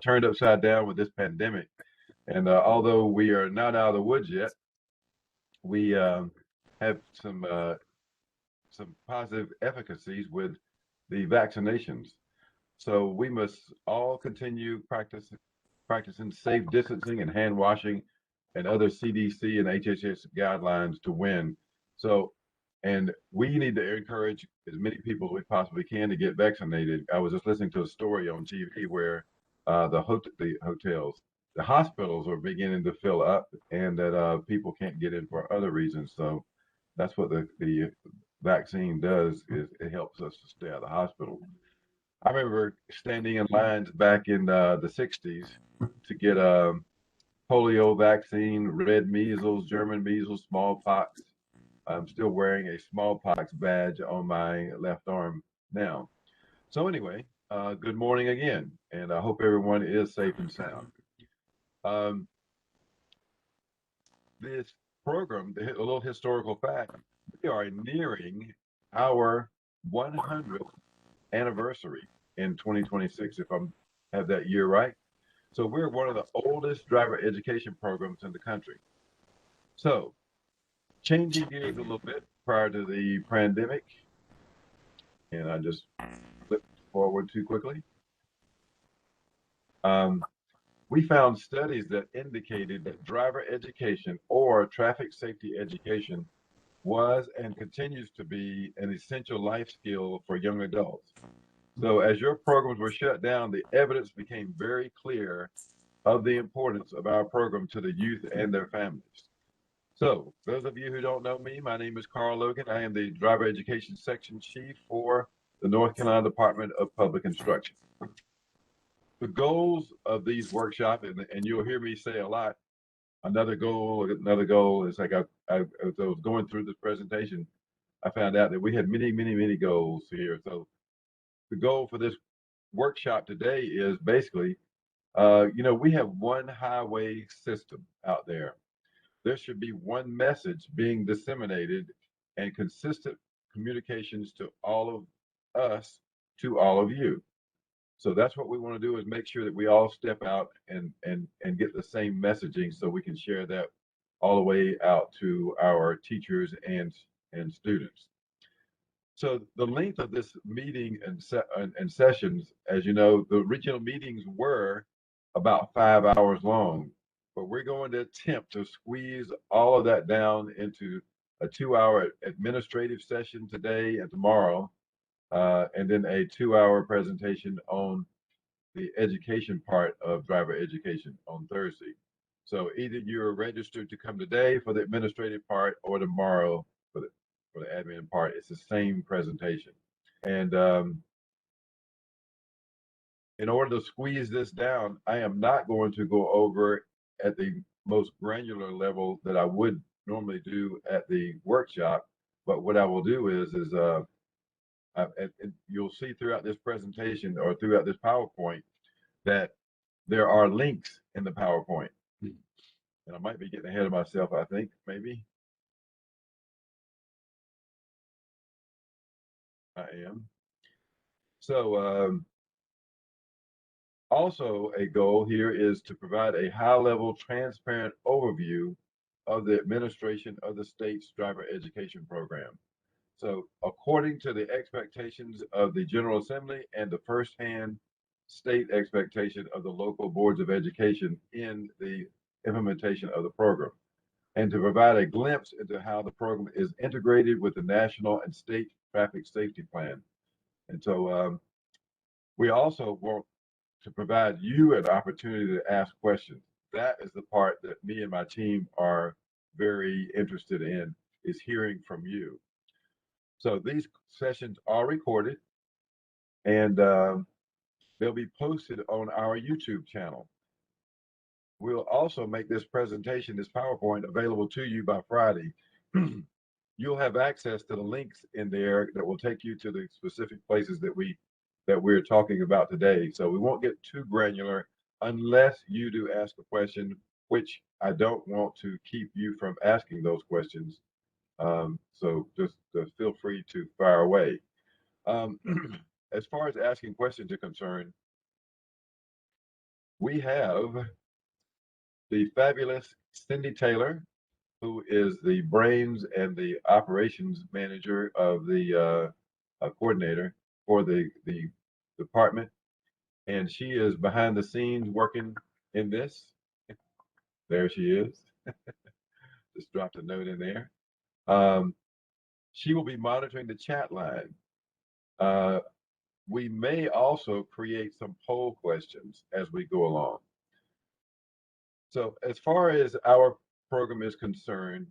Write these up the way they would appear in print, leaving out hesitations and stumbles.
turned upside down with this pandemic. And although we are not out of the woods yet, we have some positive efficacies with the vaccinations. So we must all continue practicing safe distancing and hand washing and other CDC and HHS guidelines to win. So, and we need to encourage as many people as we possibly can to get vaccinated. I was just listening to a story on TV where the hotels, the hospitals are beginning to fill up, and that people can't get in for other reasons. So that's what the vaccine does, is it helps us to stay out of the hospital. I remember standing in lines back in the 60s to get a polio vaccine, red measles, German measles, smallpox. I'm still wearing a smallpox badge on my left arm now. So anyway, good morning again, and I hope everyone is safe and sound. Um, this program, a little historical fact, we are nearing our 100th anniversary in 2026, if I'm have that year right. So we're one of the oldest driver education programs in the country. So changing gears a little bit prior to the pandemic, and I just flipped forward too quickly. Um, we found studies that indicated that driver education or traffic safety education was and continues to be an essential life skill for young adults. So as your programs were shut down, the evidence became very clear of the importance of our program to the youth and their families. So, those of you who don't know me, my name is Carl Logan. I am the Driver Education Section Chief for the North Carolina Department of Public Instruction. The goals of these workshops, and you'll hear me say a lot, another goal is like as I was going through this presentation, I found out that we had many, many, many goals here. So the goal for this workshop today is basically, we have one highway system out there. There should be one message being disseminated and consistent communications to all of us, to all of you. So that's what we want to do, is make sure that we all step out and get the same messaging so we can share that all the way out to our teachers and students. So the length of this meeting and sessions, as you know, the original meetings were about 5 hours long, but we're going to attempt to squeeze all of that down into a 2 hour administrative session today and tomorrow, and then a 2 hour presentation on the education part of driver education on Thursday. So either you're registered to come today for the administrative part or tomorrow for the admin part. It's the same presentation. And in order to squeeze this down, I am not going to go over at the most granular level that I would normally do at the workshop. But what I will do and you'll see throughout this presentation or throughout this PowerPoint that there are links in the PowerPoint. And I might be getting ahead of myself, I think, maybe. I am. So also a goal here is to provide a high-level, transparent overview of the administration of the state's driver education program. So according to the expectations of the General Assembly and the firsthand state expectation of the local boards of education in the implementation of the program, and to provide a glimpse into how the program is integrated with the national and state traffic safety plan. And so we also want to provide you an opportunity to ask questions. That is the part that me and my team are very interested in, is hearing from you. So these sessions are recorded, and they'll be posted on our YouTube channel. We'll also make this presentation, this PowerPoint, available to you by Friday. You'll have access to the links in there that will take you to the specific places that we're talking about today. So we won't get too granular unless you do ask a question, which I don't want to keep you from asking those questions. So just feel free to fire away. Um, as far as asking questions are concerned, we have the fabulous Cindy Taylor, who is the brains and the operations manager of the coordinator for the department, and she is behind the scenes working in this. There she is. Just dropped a note in there. Um, she will be monitoring the chat line. Uh, we may also create some poll questions as we go along. So as far as our program is concerned,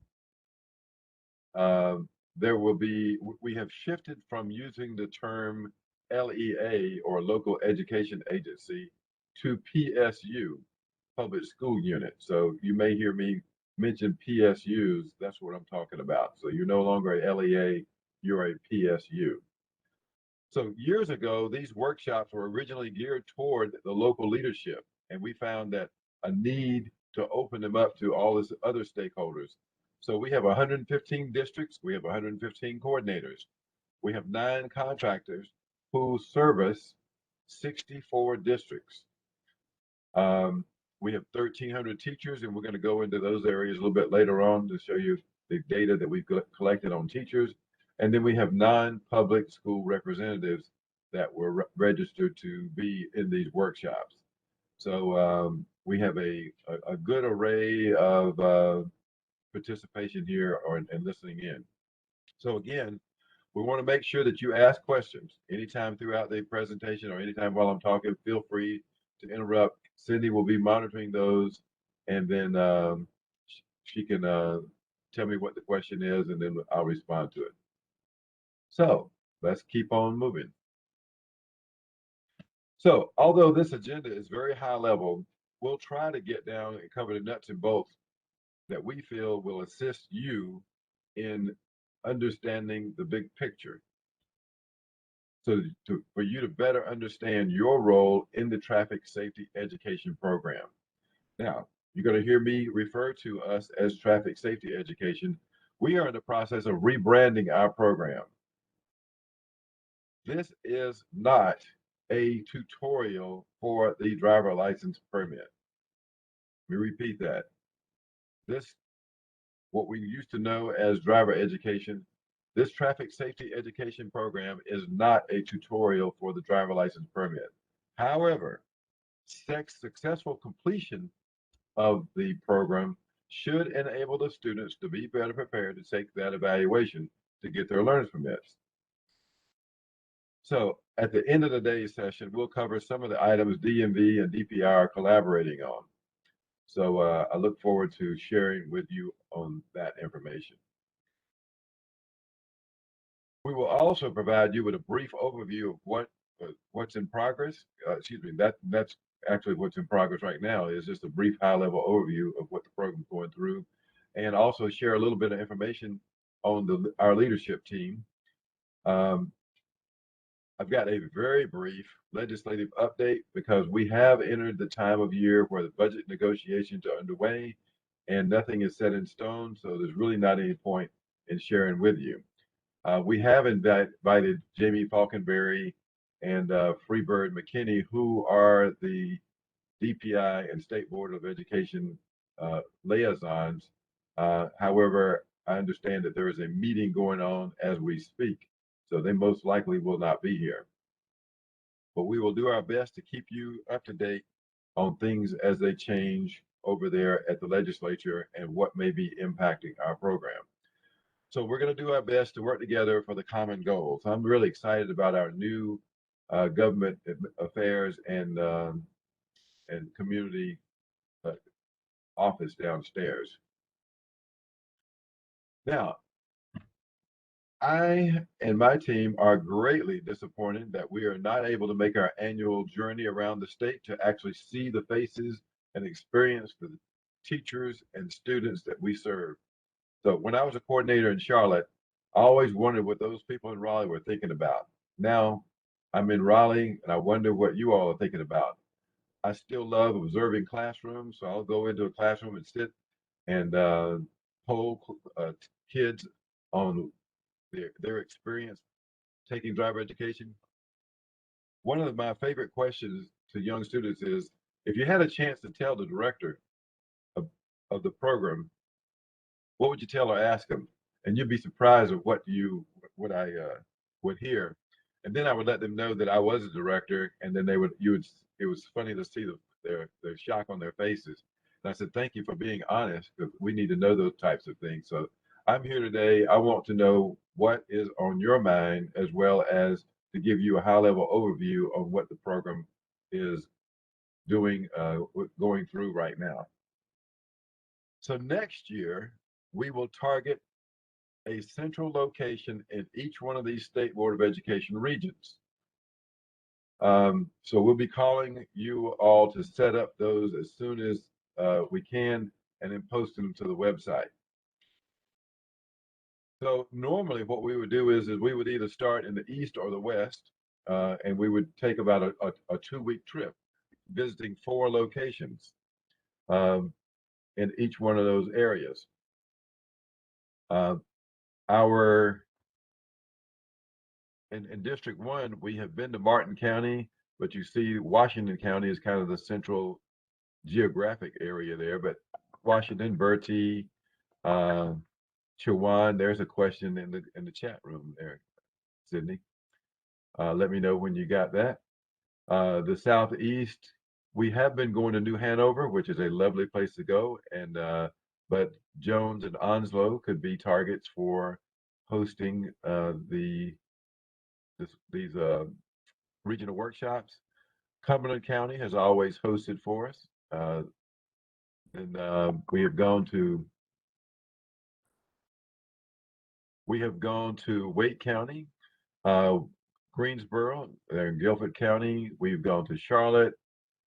um, we have shifted from using the term LEA or local education agency to PSU, public school unit. So you may hear me mention PSUs. That's what I'm talking about. So you're no longer a LEA, you're a PSU. So years ago, these workshops were originally geared toward the local leadership, and we found that a need to open them up to all these other stakeholders. So we have 115 districts, we have 115 coordinators, we have 9 contractors who service 64 districts. Um, we have 1,300 teachers, and we're going to go into those areas a little bit later on to show you the data that we've collected on teachers. And then we have non-public school representatives that were registered to be in these workshops. So we have a good array of participation here and listening in. So again, we want to make sure that you ask questions anytime throughout the presentation or anytime while I'm talking. Feel free to interrupt. Cindy will be monitoring those, and then she can tell me what the question is, and then I'll respond to it. So let's keep on moving. So although this agenda is very high level, we'll try to get down and cover the nuts and bolts that we feel will assist you in understanding the big picture. So for you to better understand your role in the traffic safety education program. Now, you're going to hear me refer to us as traffic safety education. We are in the process of rebranding our program. This is not a tutorial for the driver license permit. Let me repeat that. This, what we used to know as driver education, this traffic safety education program is not a tutorial for the driver license permit. However, successful completion of the program should enable the students to be better prepared to take that evaluation to get their learner's permits. So at the end of the day's session, we'll cover some of the items DMV and DPI are collaborating on. So I look forward to sharing with you on that information. We will also provide you with a brief overview of what's in progress. Excuse me, that's actually what's in progress right now is just a brief high-level overview of what the program is going through, and also share a little bit of information on our leadership team. I've got a very brief legislative update because we have entered the time of year where the budget negotiations are underway and nothing is set in stone, so there's really not any point in sharing with you. We have invited Jamie Falconberry and Freebird McKinney, who are the DPI and State Board of Education liaisons. However, I understand that there is a meeting going on as we speak, so they most likely will not be here. But we will do our best to keep you up to date on things as they change over there at the legislature and what may be impacting our program. So we're going to do our best to work together for the common goals. I'm really excited about our new government affairs and community uh, office downstairs. Now, I and my team are greatly disappointed that we are not able to make our annual journey around the state to actually see the faces and experience the teachers and students that we serve. So when I was a coordinator in Charlotte, I always wondered what those people in Raleigh were thinking about. Now I'm in Raleigh and I wonder what you all are thinking about. I still love observing classrooms, so I'll go into a classroom and sit and poll kids on their experience taking driver education. One of my favorite questions to young students is, If you had a chance to tell the director of, of the program, what would you tell or ask them? And you'd be surprised at what I would hear. And then I would let them know that I was a director, and then it was funny to see their shock on their faces. And I said, thank you for being honest, because we need to know those types of things. So I'm here today. I want to know what is on your mind, as well as to give you a high level overview of what the program is doing, going through right now. So next year, we will target a central location in each one of these State Board of Education regions. So we'll be calling you all to set up those as soon as we can, and then posting them to the website. So normally what we would do is we would either start in the east or the west, and we would take about a 2-week trip visiting 4 locations um, in each one of those areas. Our in District 1, we have been to Martin County, but you see Washington County is kind of the central geographic area there. But Washington, Bertie, uh, Chewan, there's a question in the chat room there, Sydney. Let me know when you got that. The Southeast, we have been going to New Hanover, which is a lovely place to go, and but Jones and Onslow could be targets for hosting these regional workshops. Cumberland County has always hosted for us, and we have gone to Wake County, uh, Greensboro, and Guilford County. We've gone to Charlotte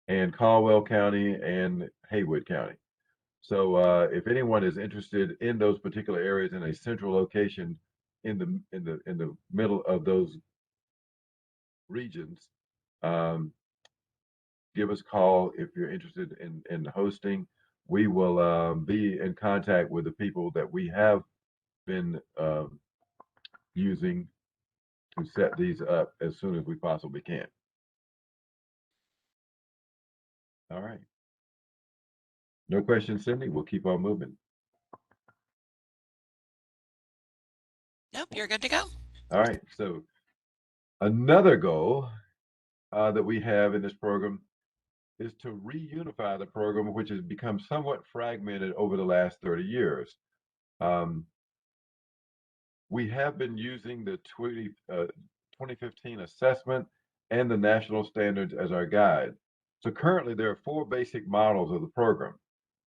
and Caldwell County and Haywood County. So if anyone is interested in those particular areas in a central location in the middle of those regions, um, give us a call if you're interested in hosting. We will be in contact with the people that we have been using to set these up as soon as we possibly can. All right. No questions, Cindy? We'll keep on moving. Nope, you're good to go. All right. So another goal that we have in this program is to reunify the program, which has become somewhat fragmented over the last 30 years. Um, we have been using the 2015 assessment and the national standards as our guide. So currently there are 4 basic models of the program.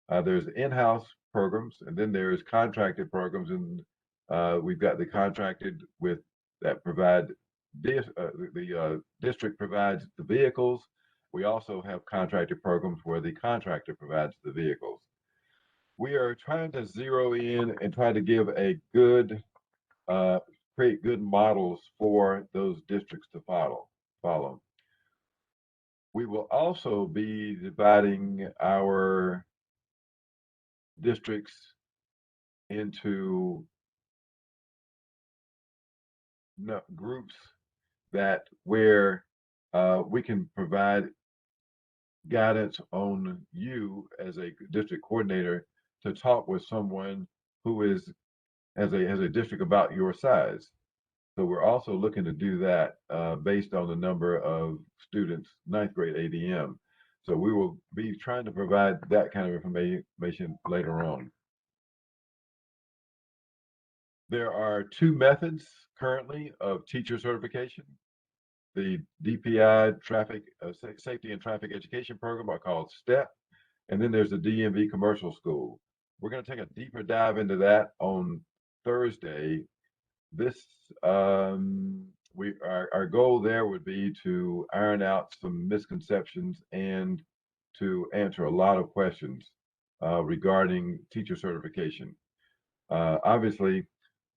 There's in-house programs, and then there's contracted programs, and we've got the contracted with that provide the district provides the vehicles. We also have contracted programs where the contractor provides the vehicles. We are trying to zero in and try to give a good create good models for those districts to follow. We will also be dividing our districts into groups that where we can provide guidance on you as a district coordinator to talk with someone who is has a district about your size. So we're also looking to do that based on the number of students, 9th grade ADM. So we will be trying to provide that kind of information later on. There are 2 methods currently of teacher certification. The DPI Safety and Traffic Education Program are called STEP, and then there's the DMV Commercial School. We're going to take a deeper dive into that on Thursday. This our goal there would be to iron out some misconceptions and to answer a lot of questions regarding teacher certification. Obviously,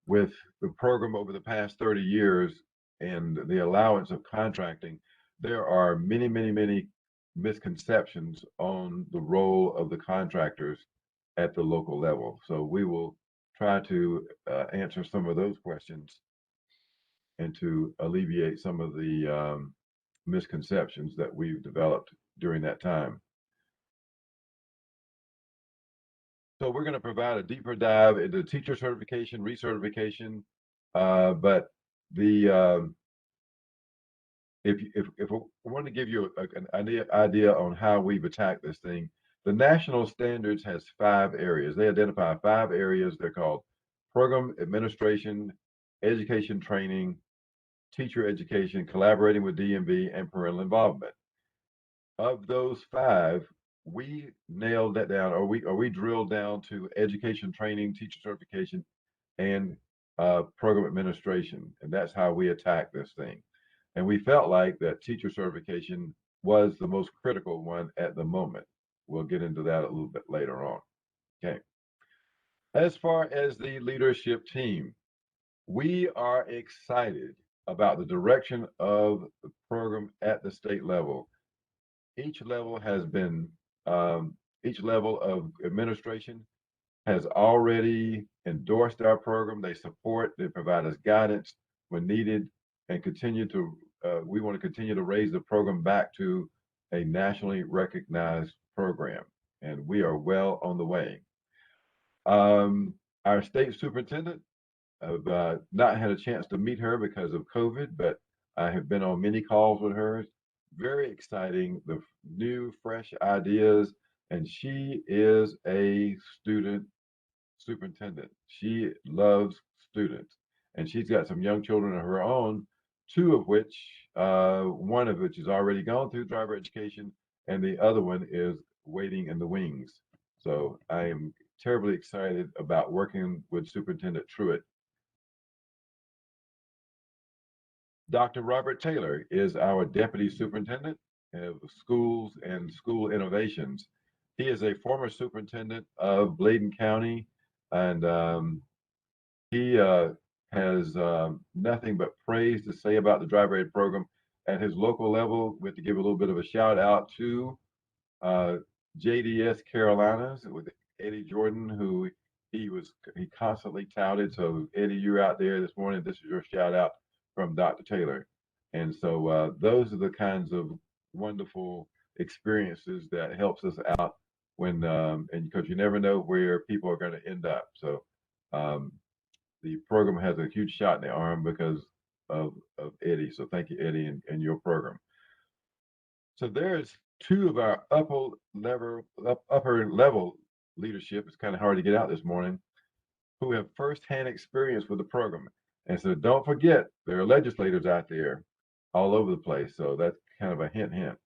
with the program over the past 30 years and the allowance of contracting, there are many misconceptions on the role of the contractors at the local level. So we will try to answer some of those questions and to alleviate some of the misconceptions that we've developed during that time. So we're going to provide a deeper dive into teacher certification, recertification, but the if I want to give you an idea on how we've attacked this thing, the national standards has 5 areas. They identify 5 areas. They're called program administration, education training, teacher education, collaborating with DMV, and parental involvement. Of those 5, we nailed that down, or we drilled down to education training, teacher certification, and program administration, and that's how we attack this thing. And we felt like that teacher certification was the most critical one at the moment. We'll get into that a little bit later on. Okay. As far as the leadership team, we are excited about the direction of the program at the state level. Each level has been, each level of administration has already endorsed our program. They support, they provide us guidance when needed, and we want to continue to raise the program back to a nationally recognized program, and we are well on the way. Our state superintendent, I've not had a chance to meet her because of COVID, but I have been on many calls with her. Very exciting, the new, fresh ideas, and she is a student superintendent. She loves students, and she's got some young children of her own, one of which has already gone through driver education, and the other one is waiting in the wings. So I am terribly excited about working with Superintendent Truitt. Dr. Robert Taylor is our Deputy Superintendent of Schools and School Innovations. He is a former superintendent of Bladen County, and he has nothing but praise to say about the driver ed program at his local level. We have to give a little bit of a shout out to uh, JDS Carolinas with Eddie Jordan, who he constantly touted. So Eddie, you're out there this morning. This is your shout out from Dr. Taylor. And so those are the kinds of wonderful experiences that helps us out when and because you never know where people are going to end up. So um, the program has a huge shot in the arm because of Eddie. So thank you, Eddie, and your program. So there's 2 of our upper level leadership. It's kind of hard to get out this morning, who have firsthand experience with the program. And so don't forget, there are legislators out there all over the place. So that's kind of a hint, hint.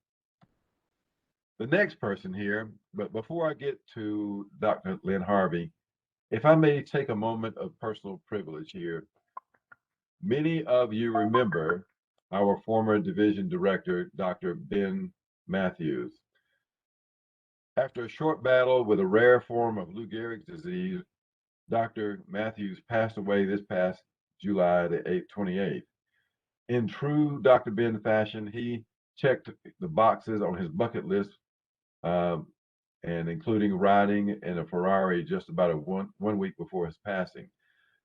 The next person here, but before I get to Dr. Lynn Harvey, if I may take a moment of personal privilege here. Many of you remember our former division director, Dr. Ben Matthews. After a short battle with a rare form of Lou Gehrig's disease, Dr. Matthews passed away this past July the 28th. In true Dr. Ben fashion, he checked the boxes on his bucket list, um, and including riding in a Ferrari just about one week before his passing.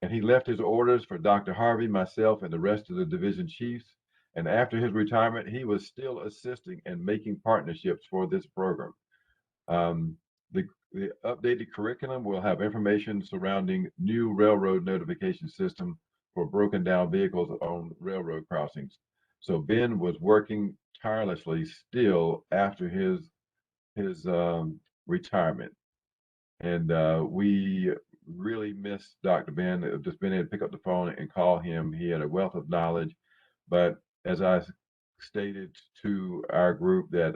And he left his orders for Dr. Harvey, myself, and the rest of the division chiefs. And after his retirement, he was still assisting and making partnerships for this program. Um, the updated curriculum will have information surrounding new railroad notification system for broken down vehicles on railroad crossings. So Ben was working tirelessly still after his retirement, and we really miss Dr. Ben. Just being able to pick up the phone and call him. He had a wealth of knowledge, but as I stated to our group, that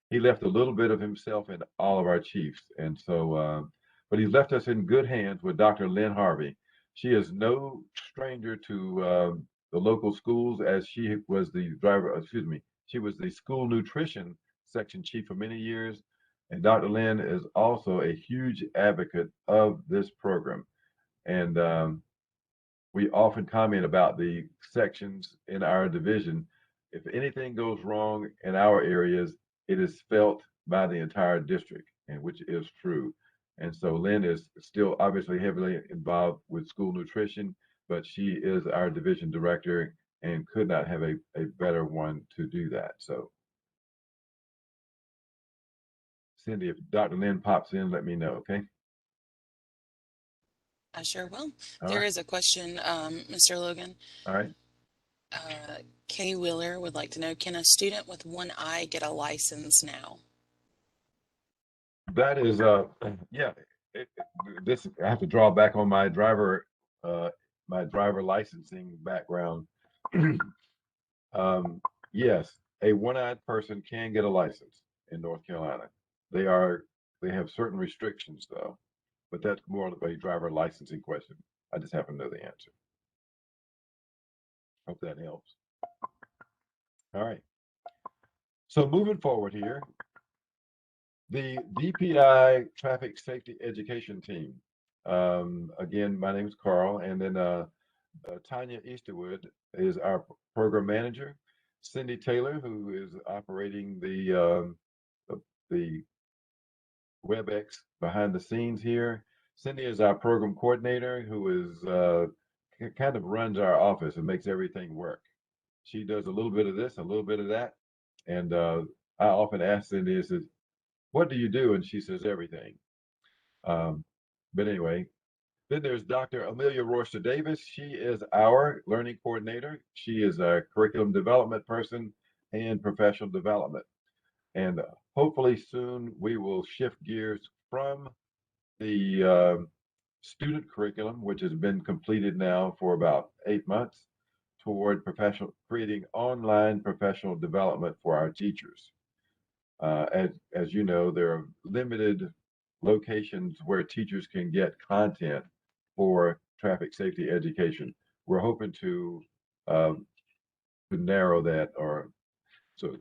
he left a little bit of himself in all of our chiefs, and so, but he's left us in good hands with Dr. Lynn Harvey. She is no stranger to the local schools, as she was the she was the school nutrition section chief for many years. And Dr. Lynn is also a huge advocate of this program. And we often comment about the sections in our division. If anything goes wrong in our areas, it is felt by the entire district, and which is true. And so Lynn is still obviously heavily involved with school nutrition, but she is our division director and could not have a better one to do that. So Cindy, if Dr. Lynn pops in, let me know, okay? I sure will. All There right. is a question, Mr. Logan. All right. Kay Wheeler would like to know, can a student with one eye get a license now? That is, yeah, this, I have to draw back on uh, my driver licensing background. Um, yes, a one-eyed person can get a license in North Carolina. They are, they have certain restrictions though, but that's more of a driver licensing question. I just happen to know the answer. Hope that helps. All right. So moving forward here, the DPI Traffic Safety Education Team. Again, my name is Carl, and then Tanya Easterwood is our program manager. Cindy Taylor, who is operating the WebEx behind the scenes here. Cindy is our program coordinator, who is kind of runs our office and makes everything work. She does a little bit of this, a little bit of that, and I often ask Cindy, I says, "What do you do?" And she says everything. Um, but anyway, then there's Dr. Amelia Royster Davis. She is our learning coordinator. She is a curriculum development person and professional development. And hopefully soon we will shift gears from the student curriculum, which has been completed now for about 8 months, toward professional, creating online professional development for our teachers. As you know, there are limited locations where teachers can get content for traffic safety education. We're hoping um, to narrow that, or so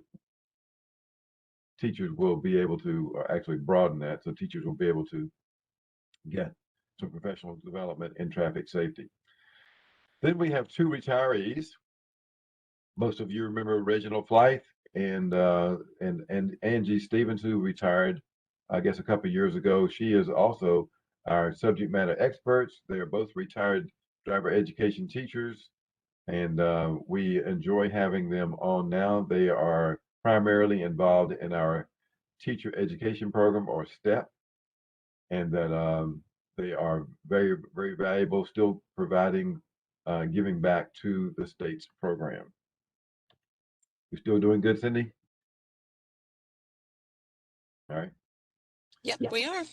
teachers will be able to, or actually broaden that, so teachers will be able to get some professional development in traffic safety. Then we have two retirees. Most of you remember Reginald Flythe and Angie Stevens, who retired, I guess, a couple of years ago. She is also our subject matter experts. They are both retired driver education teachers, and we enjoy having them on now. They are primarily involved in our teacher education program, or STEP, and that they are very, very valuable, still providing, giving back to the state's program. You still doing good, Cindy? All right. Yep, Yeah. we are.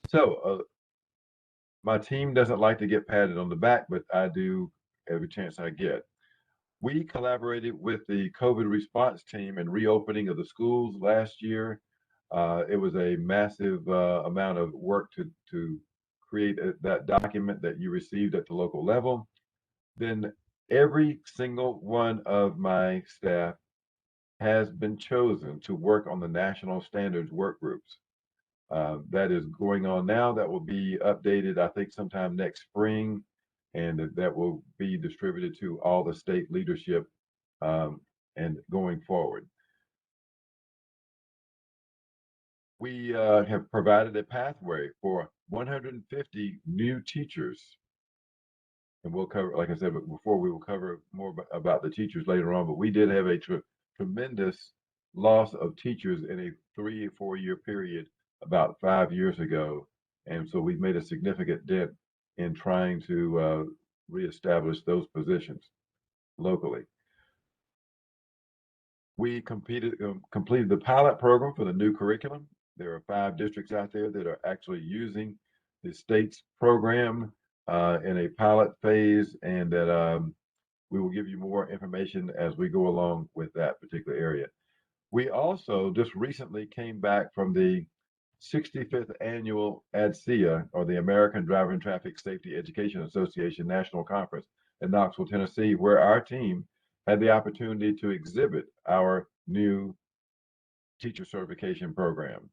So my team doesn't like to get patted on the back, but I do every chance I get. We collaborated with the COVID response team in reopening of the schools last year. It was a massive amount of work to create that document that you received at the local level. Then every single one of my staff has been chosen to work on the national standards work groups. That is going on now. That will be updated, I think, sometime next spring, and that will be distributed to all the state leadership um, and going forward. We have provided a pathway for 150 new teachers, and we'll cover, like I said before, we will cover more about the teachers later on, but we did have a tremendous loss of teachers in a 3 or 4 year period about 5 years ago. And so we've made a significant dent in trying to reestablish those positions locally. We completed the pilot program for the new curriculum. There are 5 districts out there that are actually using the state's program in a pilot phase, and that we will give you more information as we go along with that particular area. We also just recently came back from the 65th annual ADSEA, or the American Driver and Traffic Safety Education Association National Conference in Knoxville, Tennessee, where our team had the opportunity to exhibit our new teacher certification program.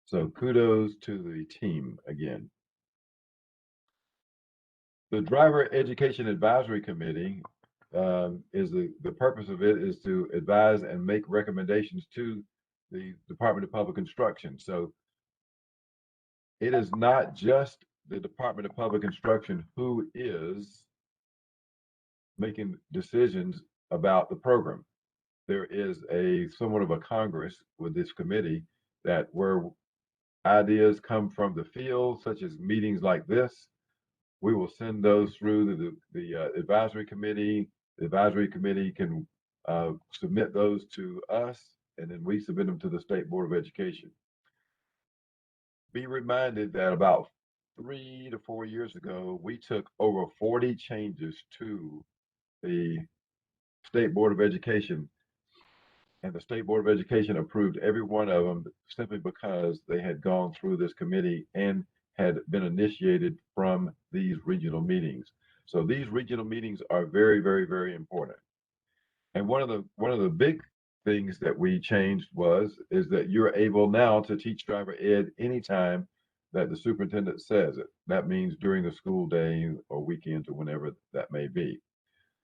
So kudos to the team again. The Driver Education Advisory Committee is the purpose of it is to advise and make recommendations to the Department of Public Instruction. So it is not just the Department of Public Instruction who is making decisions about the program. There is a somewhat of a Congress with this committee, that where ideas come from the field, such as meetings like this, We will send those through the advisory committee. The advisory committee can submit those to us, and then we submit them to the State Board of Education. Be reminded that about 3 to 4 years ago, we took over 40 changes to the State Board of Education, and the State Board of Education approved every one of them simply because they had gone through this committee and had been initiated from these regional meetings. So these regional meetings are very, very, very important. And one of the big things that we changed is that you're able now to teach driver ed anytime that the superintendent says it. That means during the school day or weekends or whenever that may be.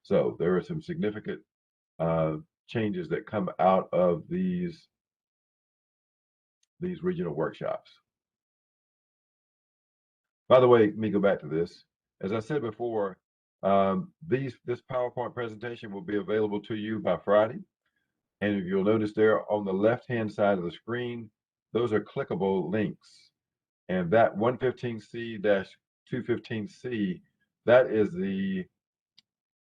So there are some significant changes that come out of these regional workshops. By the way, let me go back to this. As I said before, this PowerPoint presentation will be available to you by Friday. And if you'll notice there on the left-hand side of the screen, those are clickable links. And that 115C-215C, that is the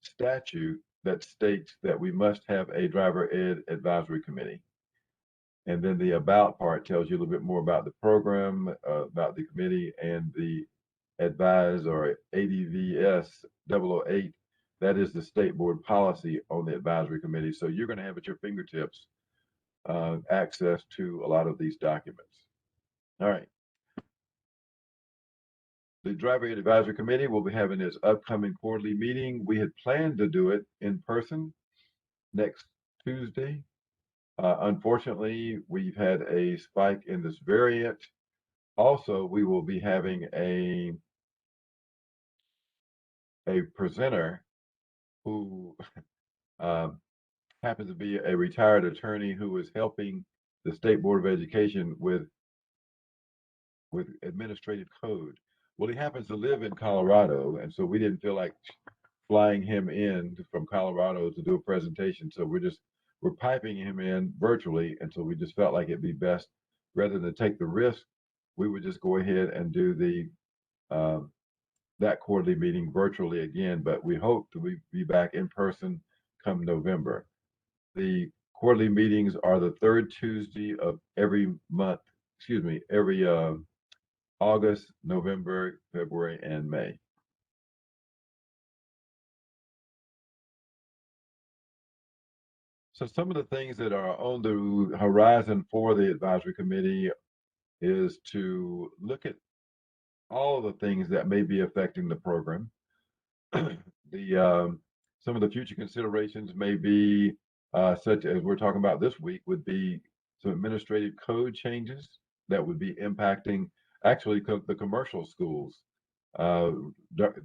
statute that states that we must have a driver ed advisory committee. And then the about part tells you a little bit more about the program, about the committee, and the advise or ADVS 008. That is the state board policy on the advisory committee. So you're going to have at your fingertips access to a lot of these documents. All right. The Driver Ed Advisory Committee will be having its upcoming quarterly meeting. We had planned to do it in person next Tuesday. Unfortunately, we've had a spike in this variant. Also, we will be having a presenter who happens to be a retired attorney who is helping the State Board of Education with administrative code. Well, he happens to live in Colorado, and so we didn't feel like flying him in from Colorado to do a presentation. So we're piping him in virtually, and so we just felt like it'd be best, rather than take the risk, we would just go ahead and do that quarterly meeting virtually again. But we hope to be back in person come November. The quarterly meetings are the third Tuesday of every month. Excuse me, every August, November, February, and May. So some of the things that are on the horizon for the advisory committee is to look at all the things that may be affecting the program. Some of the future considerations may be such as we're talking about this week would be some administrative code changes that would be impacting actually the commercial schools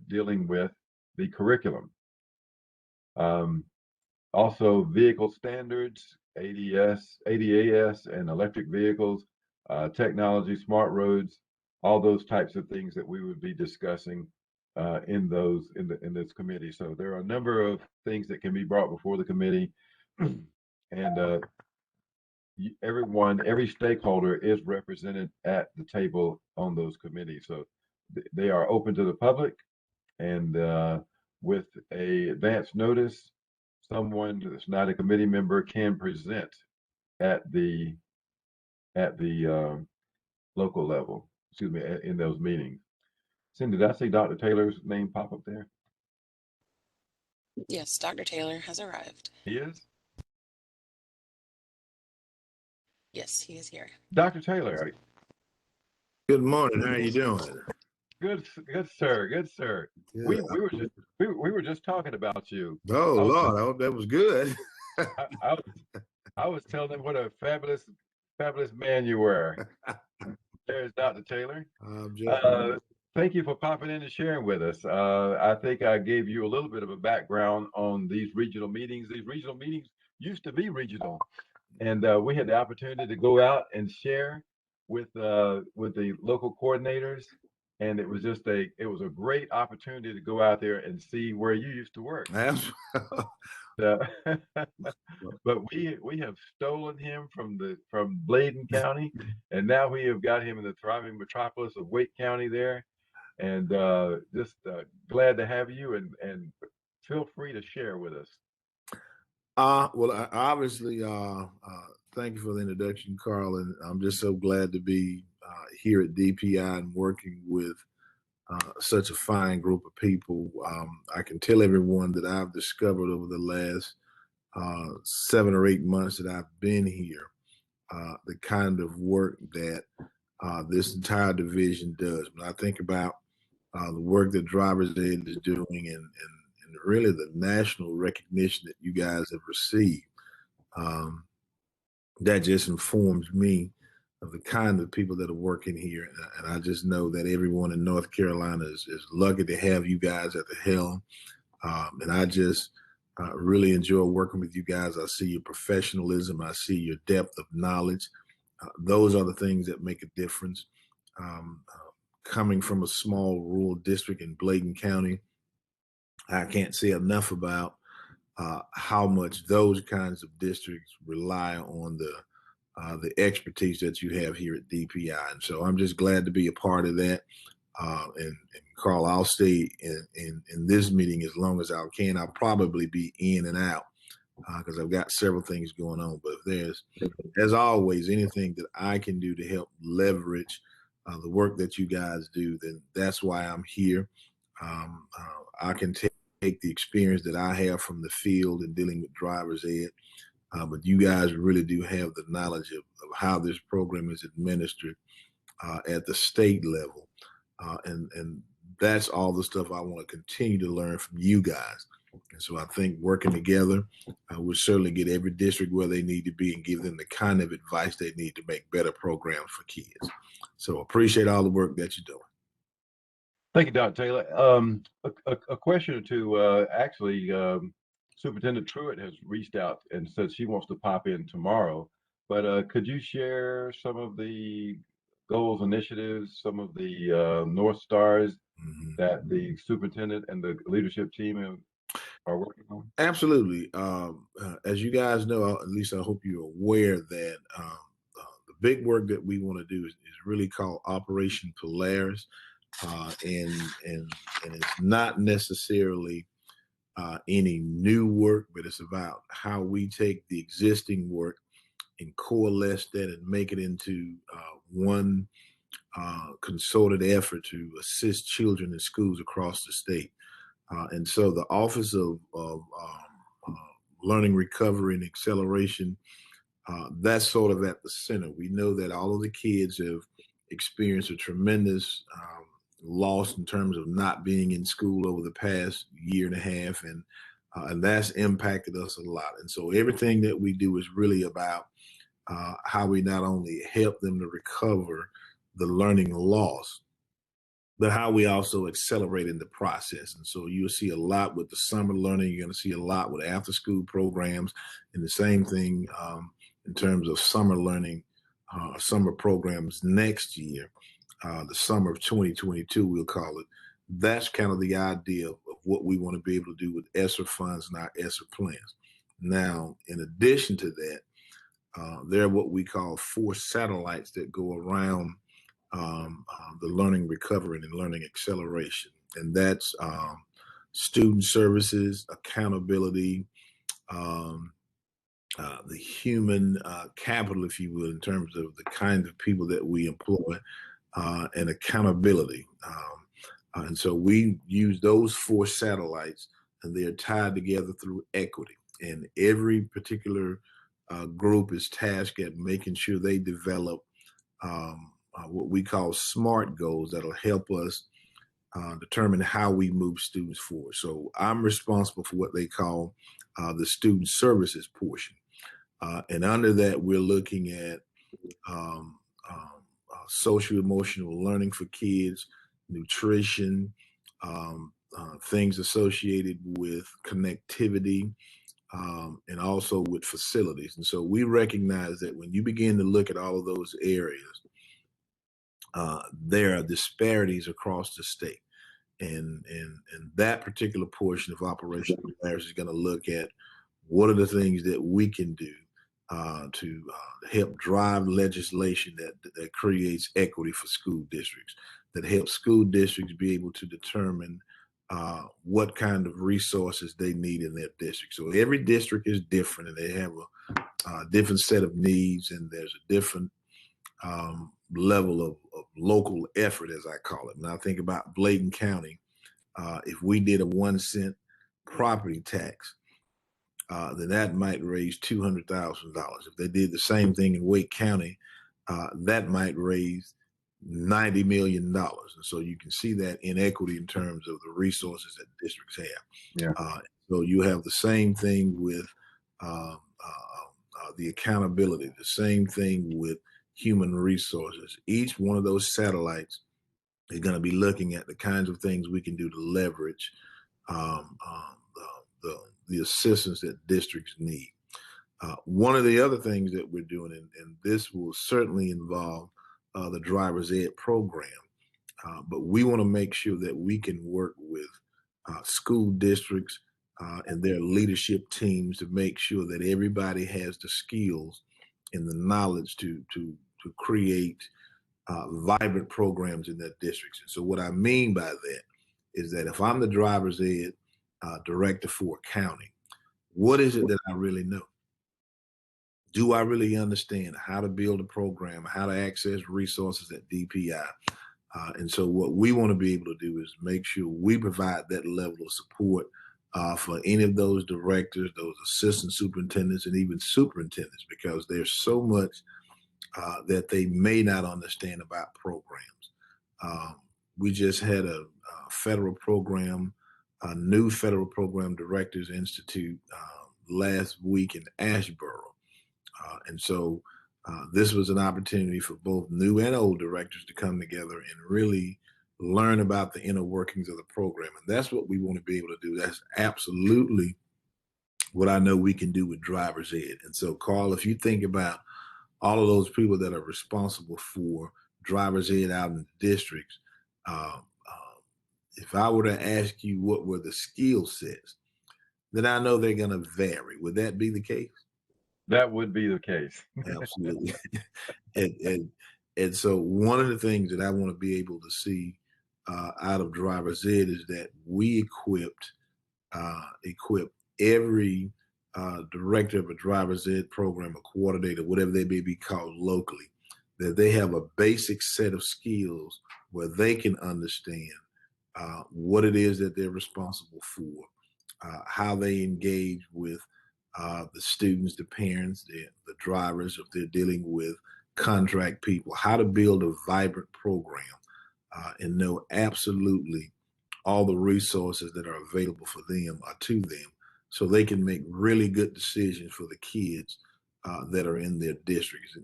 dealing with the curriculum. Also vehicle standards, ADAS and electric vehicles, technology, smart roads, all those types of things that we would be discussing in this committee. So there are a number of things that can be brought before the committee, and every stakeholder is represented at the table on those committees. So they are open to the public, and with a advance notice, someone that's not a committee member can present at the local level. Excuse me, in those meetings. Cindy, did I see Dr. Taylor's name pop up there? Yes, Dr. Taylor has arrived. He is? Yes, he is here. Dr. Taylor. Good morning. How are you doing? Good, sir. Good, sir. We were just talking about you. Oh Lord, I hope that was good. I was telling them what a fabulous man you were. There's Dr. Taylor. Thank you for popping in and sharing with us. I think I gave you a little bit of a background on these regional meetings. These regional meetings used to be regional, and we had the opportunity to go out and share with the local coordinators, and it was a great opportunity to go out there and see where you used to work. But we have stolen him from Bladen County, and now we have got him in the thriving metropolis of Wake County there. and just glad to have you, and feel free to share with us. Well, obviously, thank you for the introduction, Carl, and I'm just so glad to be here at DPI and working with such a fine group of people. I can tell everyone that I've discovered over the last 7 or 8 months that I've been here, the kind of work that this entire division does. When I think about the work that Drivers Ed is doing and really the national recognition that you guys have received, um, that just informs me of the kind of people that are working here. And I just know that everyone in North Carolina is lucky to have you guys at the helm. And I just really enjoy working with you guys. I see your professionalism. I see your depth of knowledge. Those are the things that make a difference. Coming from a small rural district in Bladen County, I can't say enough about how much those kinds of districts rely on the expertise that you have here at DPI. And so I'm just glad to be a part of that. And Carl, I'll stay in this meeting as long as I can. I'll probably be in and out because I've got several things going on. But if there's, as always, anything that I can do to help leverage the work that you guys do, then that's why I'm here. I can take the experience that I have from the field and dealing with Drivers Ed, but you guys really do have the knowledge of how this program is administered at the state level. And that's all the stuff I want to continue to learn from you guys. And so I think working together, we'll certainly get every district where they need to be and give them the kind of advice they need to make better programs for kids. So appreciate all the work that you're doing. Thank you, Dr. Taylor. A question or two. Actually, Superintendent Truitt has reached out and said she wants to pop in tomorrow. But could you share some of the goals, initiatives, some of the North Stars that the superintendent and the leadership team are working on? Absolutely. As you guys know, at least I hope you're aware that the big work that we want to do is really called Operation Polaris. And it's not necessarily any new work, but it's about how we take the existing work and coalesce that and make it into one concerted effort to assist children in schools across the state. And so the Office of Learning Recovery and Acceleration, that's sort of at the center. We know that all of the kids have experienced a tremendous loss in terms of not being in school over the past year and a half, and that's impacted us a lot. And so everything that we do is really about how we not only help them to recover the learning loss, but how we also accelerate in the process. And so you'll see a lot with the summer learning. You're going to see a lot with after school programs, and the same thing in terms of summer learning, summer programs next year, the summer of 2022, we'll call it. That's kind of the idea of what we want to be able to do with ESSER funds and our ESSER plans. Now, in addition to that, there are what we call 4 satellites that go around the learning recovery and learning acceleration. And that's student services, accountability, the human capital, if you will, in terms of the kind of people that we employ, and accountability. And so we use those 4 satellites, and they're tied together through equity. And every particular group is tasked at making sure they develop what we call SMART goals that'll help us determine how we move students forward. So I'm responsible for what they call the student services portion. And under that, we're looking at social emotional learning for kids, nutrition, things associated with connectivity, and also with facilities. And so we recognize that when you begin to look at all of those areas, there are disparities across the state. And that particular portion of Operation Polaris is going to look at what are the things that we can do to help drive legislation that creates equity for school districts. that helps school districts be able to determine what kind of resources they need in their district. So every district is different, and they have a different set of needs, and there's a different level of local effort, as I call it. When I think about Bladen County, if we did a 1 cent property tax, then that might raise $200,000. If they did the same thing in Wake County, that might raise $90 million. And so you can see that inequity in terms of the resources that districts have. Yeah. So you have the same thing with the accountability, the same thing with human resources. Each one of those satellites is going to be looking at the kinds of things we can do to leverage the assistance that districts need. One of the other things that we're doing, and this will certainly involve the driver's ed program, but we want to make sure that we can work with school districts and their leadership teams to make sure that everybody has the skills and the knowledge to create vibrant programs in their districts. And so what I mean by that is that if I'm the driver's ed director for a county, what is it that I really know? Do I really understand how to build a program, how to access resources at DPI? And so what we want to be able to do is make sure we provide that level of support for any of those directors, those assistant superintendents, and even superintendents, because there's so much that they may not understand about programs. We just had a federal program, a new federal program directors institute last week in Asheboro. And so this was an opportunity for both new and old directors to come together and really learn about the inner workings of the program. And that's what we want to be able to do. That's absolutely what I know we can do with driver's ed. And so, Carl, if you think about all of those people that are responsible for driver's ed out in the districts, if I were to ask you what were the skill sets, then I know they're going to vary. Would that be the case? That would be the case. Absolutely. and so one of the things that I want to be able to see out of driver's ed is that we equip every director of a driver's ed program, a coordinator, whatever they may be called locally, that they have a basic set of skills where they can understand what it is that they're responsible for, how they engage with the students, the parents, the drivers, if they're dealing with contract people, how to build a vibrant program and know absolutely all the resources that are available for them or to them, so they can make really good decisions for the kids that are in their districts.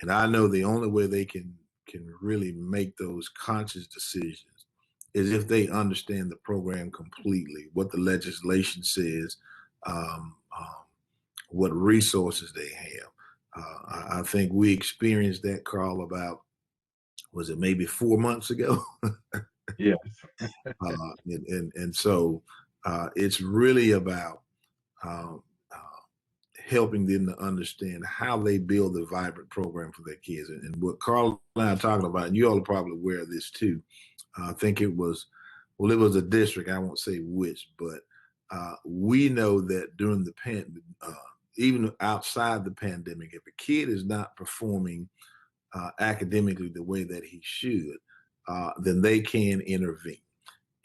And I know the only way they can really make those conscious decisions is if they understand the program completely, what the legislation says, what resources they have. I think we experienced that, Carl, about, was it maybe 4 months ago? Yes. And so it's really about helping them to understand how they build a vibrant program for their kids. And what Carl and I are talking about, and you all are probably aware of this too, I think it was a district, I won't say which, but we know that during the even outside the pandemic, if a kid is not performing academically the way that he should, then they can intervene.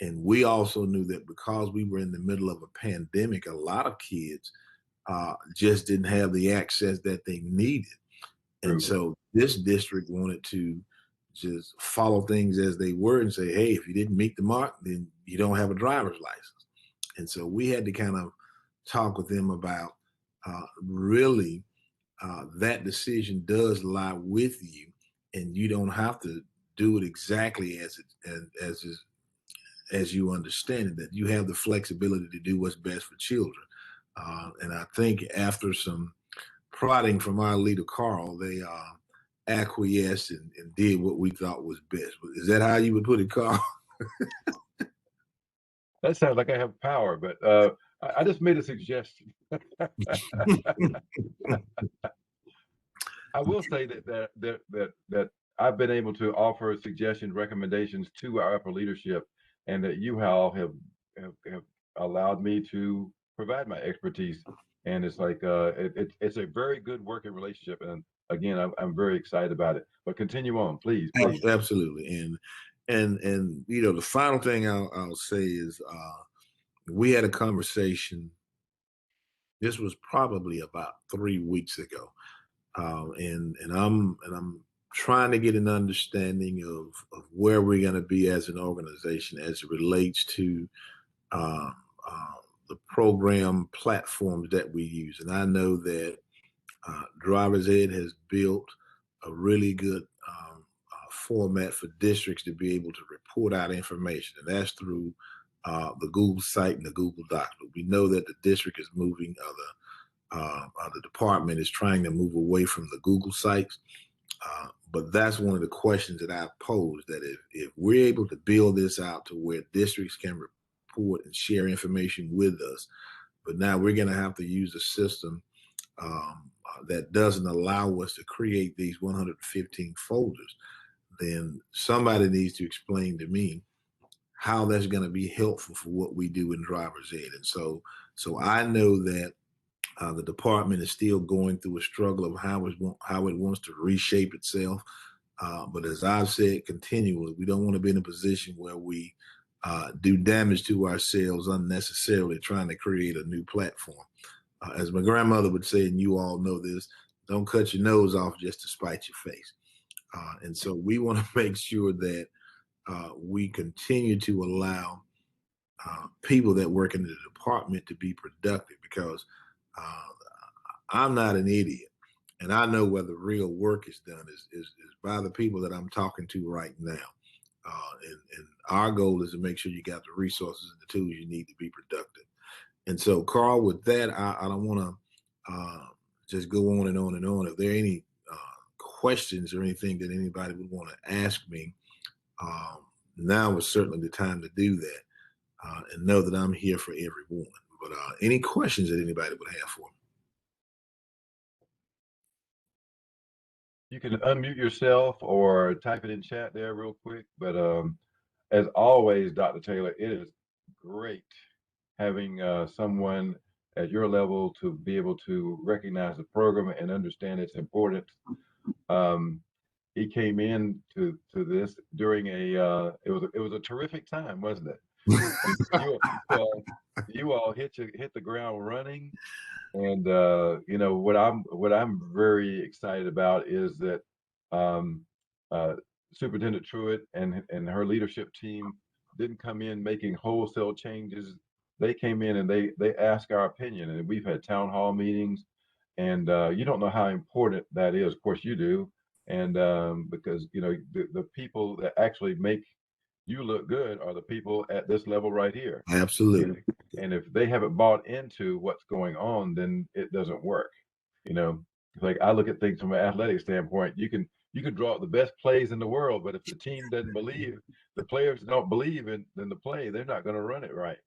And we also knew that because we were in the middle of a pandemic, a lot of kids just didn't have the access that they needed. And so this district wanted to just follow things as they were and say, hey, if you didn't meet the mark, then you don't have a driver's license. And so we had to kind of talk with them about really that decision does lie with you, and you don't have to do it exactly as you understand it, that you have the flexibility to do what's best for children. And I think after some prodding from our leader, Carl, they acquiesced and did what we thought was best. Is that how you would put it, Carl? That sounds like I have power, but I just made a suggestion. I will say that I've been able to offer suggestions, recommendations to our upper leadership, and that you all have allowed me to provide my expertise. And it's like it's a very good working relationship. And again, I'm very excited about it. But continue on, please, please. Absolutely. And you know, the final thing I'll say is we had a conversation. This was probably about 3 weeks ago, and I'm trying to get an understanding of where we're going to be as an organization as it relates to uh, uh, the program platforms that we use. And I know that Driver's Ed has built a really good format for districts to be able to report out information, and that's through the Google site and the Google Docs. But we know that the district is moving, the department is trying to move away from the Google sites. But that's one of the questions that I pose, that if we're able to build this out to where districts can report and share information with us, but now we're going to have to use a system that doesn't allow us to create these 115 folders, then somebody needs to explain to me how that's going to be helpful for what we do in driver's ed. And so I know that the department is still going through a struggle of how it wants to reshape itself. But as I've said continually, we don't want to be in a position where we do damage to ourselves unnecessarily trying to create a new platform. As my grandmother would say, and you all know this, don't cut your nose off just to spite your face. And so we want to make sure that we continue to allow people that work in the department to be productive, because I'm not an idiot. And I know where the real work is done is by the people that I'm talking to right now. And our goal is to make sure you got the resources and the tools you need to be productive. And so, Carl, with that, I don't want to just go on and on and on. If there are any questions or anything that anybody would want to ask me, now is certainly the time to do that, and know that I'm here for everyone. But any questions that anybody would have for me? You can unmute yourself or type it in chat there real quick. But as always, Dr. Taylor, it is great having someone at your level to be able to recognize the program and understand its importance. He came in to this during it was a terrific time, wasn't it? You all hit the ground running, and you know what I'm very excited about is that um, uh, Superintendent Truitt and her leadership team didn't come in making wholesale changes. They came in and they asked our opinion, and we've had town hall meetings, and you don't know how important that is. Of course, you do, and because you know the people that actually make you look good are the people at this level right here. Absolutely. And if they haven't bought into what's going on, then it doesn't work. You know, like I look at things from an athletic standpoint. You can draw up the best plays in the world, but if the team doesn't believe, the players don't believe in the play, they're not going to run it right.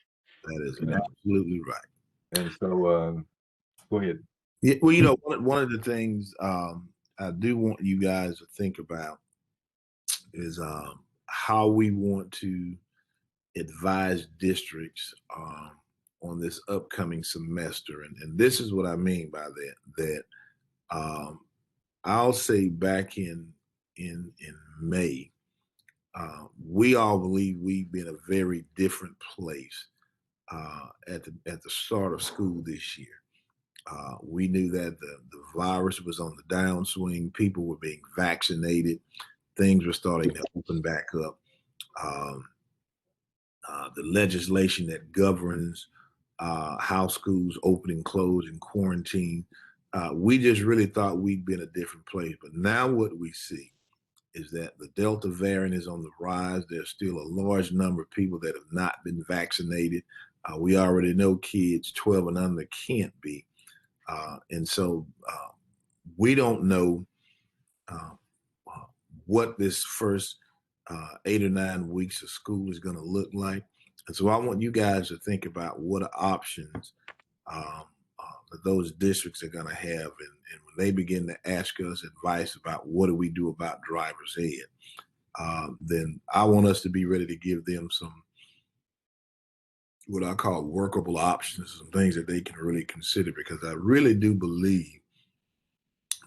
That is You know? absolutely right. And so, go ahead. Yeah, well, you know, one of the things I do want you guys to think about is how we want to advise districts on this upcoming semester. And this is what I mean by that um, I'll say back in May, we all believe we've been a very different place at the start of school this year. We knew that the virus was on the downswing. People were being vaccinated. Things were starting to open back up. Um, the legislation that governs how schools open and close and quarantine, we just really thought we'd be in a different place. But now what we see is that the Delta variant is on the rise. There's still a large number of people that have not been vaccinated. We already know kids 12 and under can't be. And so we don't know uh, what this first 8 or 9 weeks of school is going to look like. And so I want you guys to think about what are options um, that those districts are going to have. And when they begin to ask us advice about what do we do about driver's ed, then I want us to be ready to give them some what I call workable options, some things that they can really consider, because I really do believe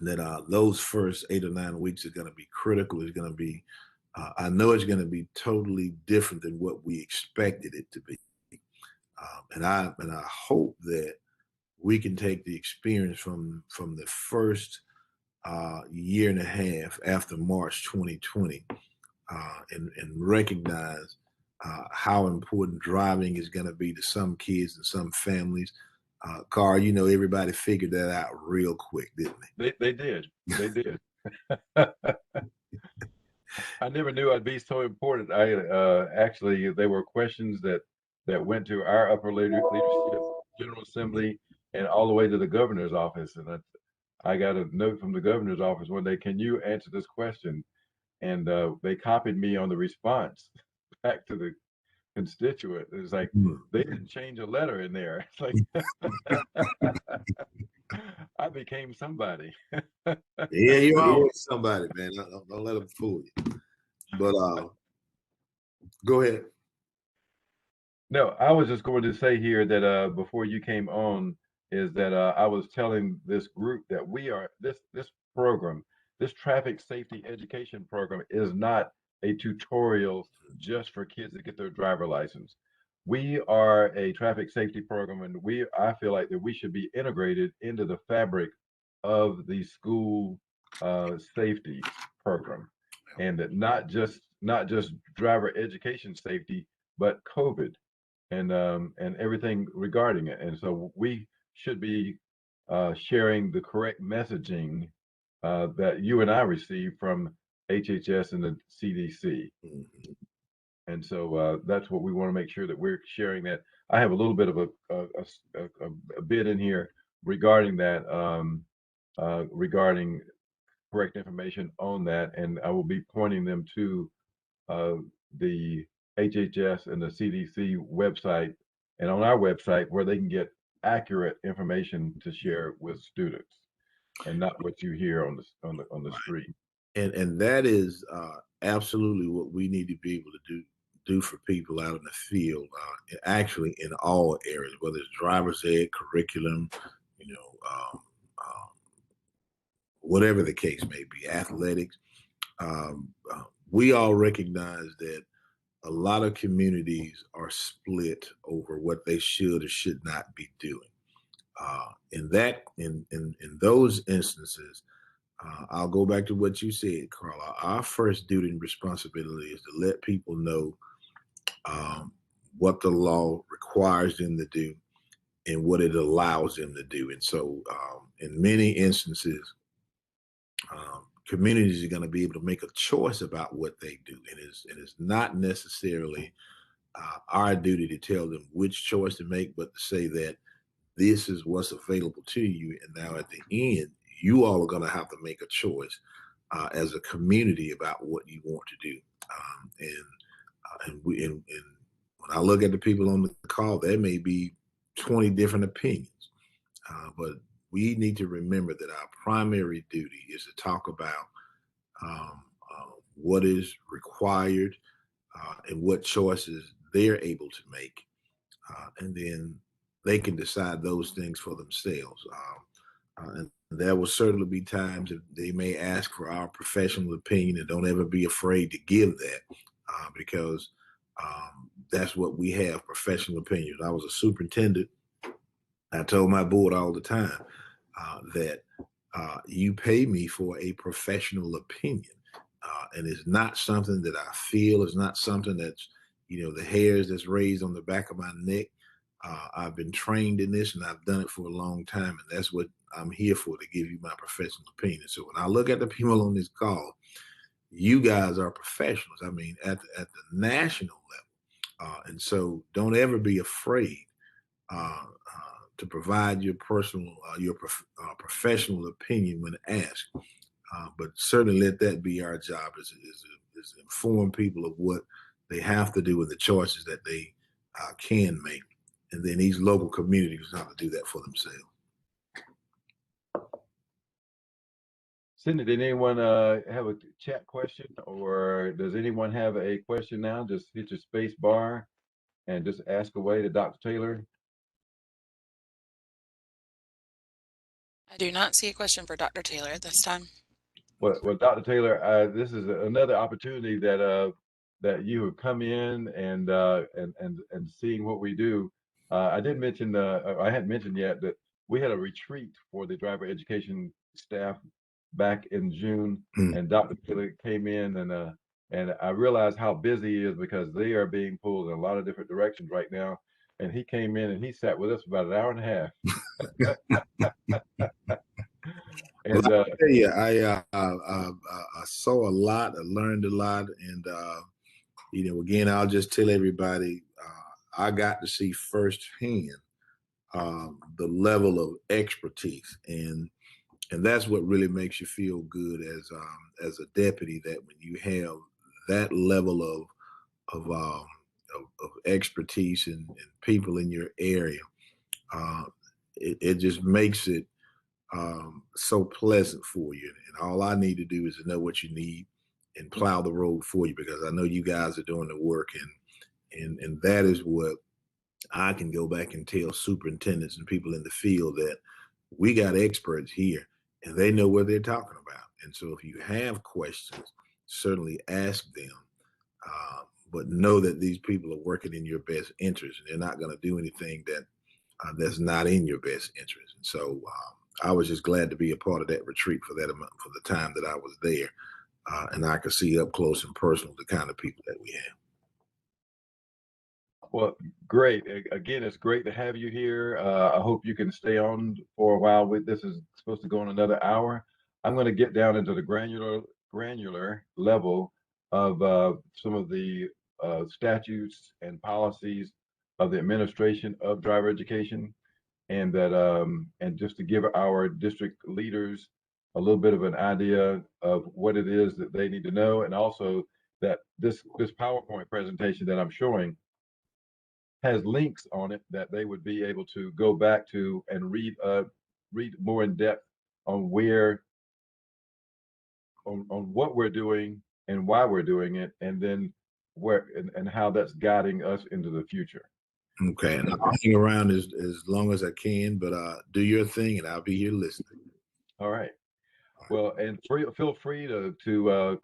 that those first 8 or 9 weeks are going to be critical. It's going to be, I know it's going to be totally different than what we expected it to be. And I hope that we can take the experience from the first year and a half after March 2020 and recognize how important driving is going to be to some kids and some families. Carl, you know, everybody figured that out real quick, didn't they? They did. They did. I never knew I'd be so important. I actually, there were questions that went to our upper leadership, General Assembly, and all the way to the governor's office. And I got a note from the governor's office one day, can you answer this question? And they copied me on the response back to the constituent. It's like they didn't change a letter in there. It's like I became somebody. Yeah, you're always somebody, man. Don't let them fool you. But go ahead. No, I was just going to say here that before you came on is that I was telling this group that we are this program, this traffic safety education program is not a tutorial just for kids to get their driver license. We are a traffic safety program, and I feel like that we should be integrated into the fabric of the school safety program, and that not just driver education safety, but COVID and everything regarding it. And so we should be sharing the correct messaging that you and I receive from HHS and the CDC. Mm-hmm. And so that's what we want to make sure that we're sharing that. I have a little bit of a bit in here regarding that, regarding correct information on that, and I will be pointing them to the HHS and the CDC website and on our website where they can get accurate information to share with students and not what you hear on the street. And that is absolutely what we need to be able to do for people out in the field, actually in all areas, whether it's driver's ed, curriculum, you know, whatever the case may be, athletics. We all recognize that a lot of communities are split over what they should or should not be doing. In those instances, I'll go back to what you said, Carl. Our first duty and responsibility is to let people know what the law requires them to do and what it allows them to do. And so, in many instances, communities are going to be able to make a choice about what they do. It is not necessarily our duty to tell them which choice to make, but to say that this is what's available to you. And now at the end, you all are going to have to make a choice as a community about what you want to do. And when I look at the people on the call, there may be 20 different opinions, but we need to remember that our primary duty is to talk about what is required and what choices they're able to make, and then they can decide those things for themselves. And there will certainly be times that they may ask for our professional opinion, and don't ever be afraid to give that, because that's what we have, professional opinions. I was a superintendent. I told my board all the time that you pay me for a professional opinion. And it's not something that I feel. It's not something that's, the hairs that's raised on the back of my neck. I've been trained in this and I've done it for a long time. And that's what I'm here for, to give you my professional opinion. So when I look at the people on this call, you guys are professionals. I mean, at the national level. And so don't ever be afraid to provide your professional opinion when asked. But certainly let that be our job, is inform people of what they have to do and the choices that they can make. And then these local communities have to do that for themselves. Cindy, did anyone have a chat question, or does anyone have a question now? Just hit your space bar and just ask away to Dr. Taylor. I do not see a question for Dr. Taylor at this time. Well, Dr. Taylor, this is another opportunity that you have come in and seeing what we do. I did mention I hadn't mentioned yet that we had a retreat for the driver education staff back in June, Mm. and Dr. Taylor came in and I realized how busy he is because they are being pulled in a lot of different directions right now. And he came in and he sat with us for about an hour and a half. Well, And I tell you, I saw a lot, I learned a lot, and again, I'll just tell everybody, I got to see firsthand the level of expertise, and that's what really makes you feel good as a deputy. That when you have that level of expertise and people in your area, it just makes it so pleasant for you. And all I need to do is to know what you need and plow the road for you, because I know you guys are doing the work, and that is what I can go back and tell superintendents and people in the field, that we got experts here and they know what they're talking about. And so if you have questions, certainly ask them. But know that these people are working in your best interest, and they're not going to do anything that's not in your best interest. And so I was just glad to be a part of that retreat for the time that I was there, and I could see up close and personal the kind of people that we have. well, great. Again, it's great to have you here. I hope you can stay on for a while. This is supposed to go on another hour. I'm going to get down into the granular level of some of the statutes and policies of the administration of driver education, and just to give our district leaders a little bit of an idea of what it is that they need to know, and also that this PowerPoint presentation that I'm showing has links on it that they would be able to go back to and read more in depth on on what we're doing and why we're doing it, and then where and how that's guiding us into the future. Okay, and I'll hang around as long as I can, but do your thing, and I'll be here listening. All right. Well, and feel free to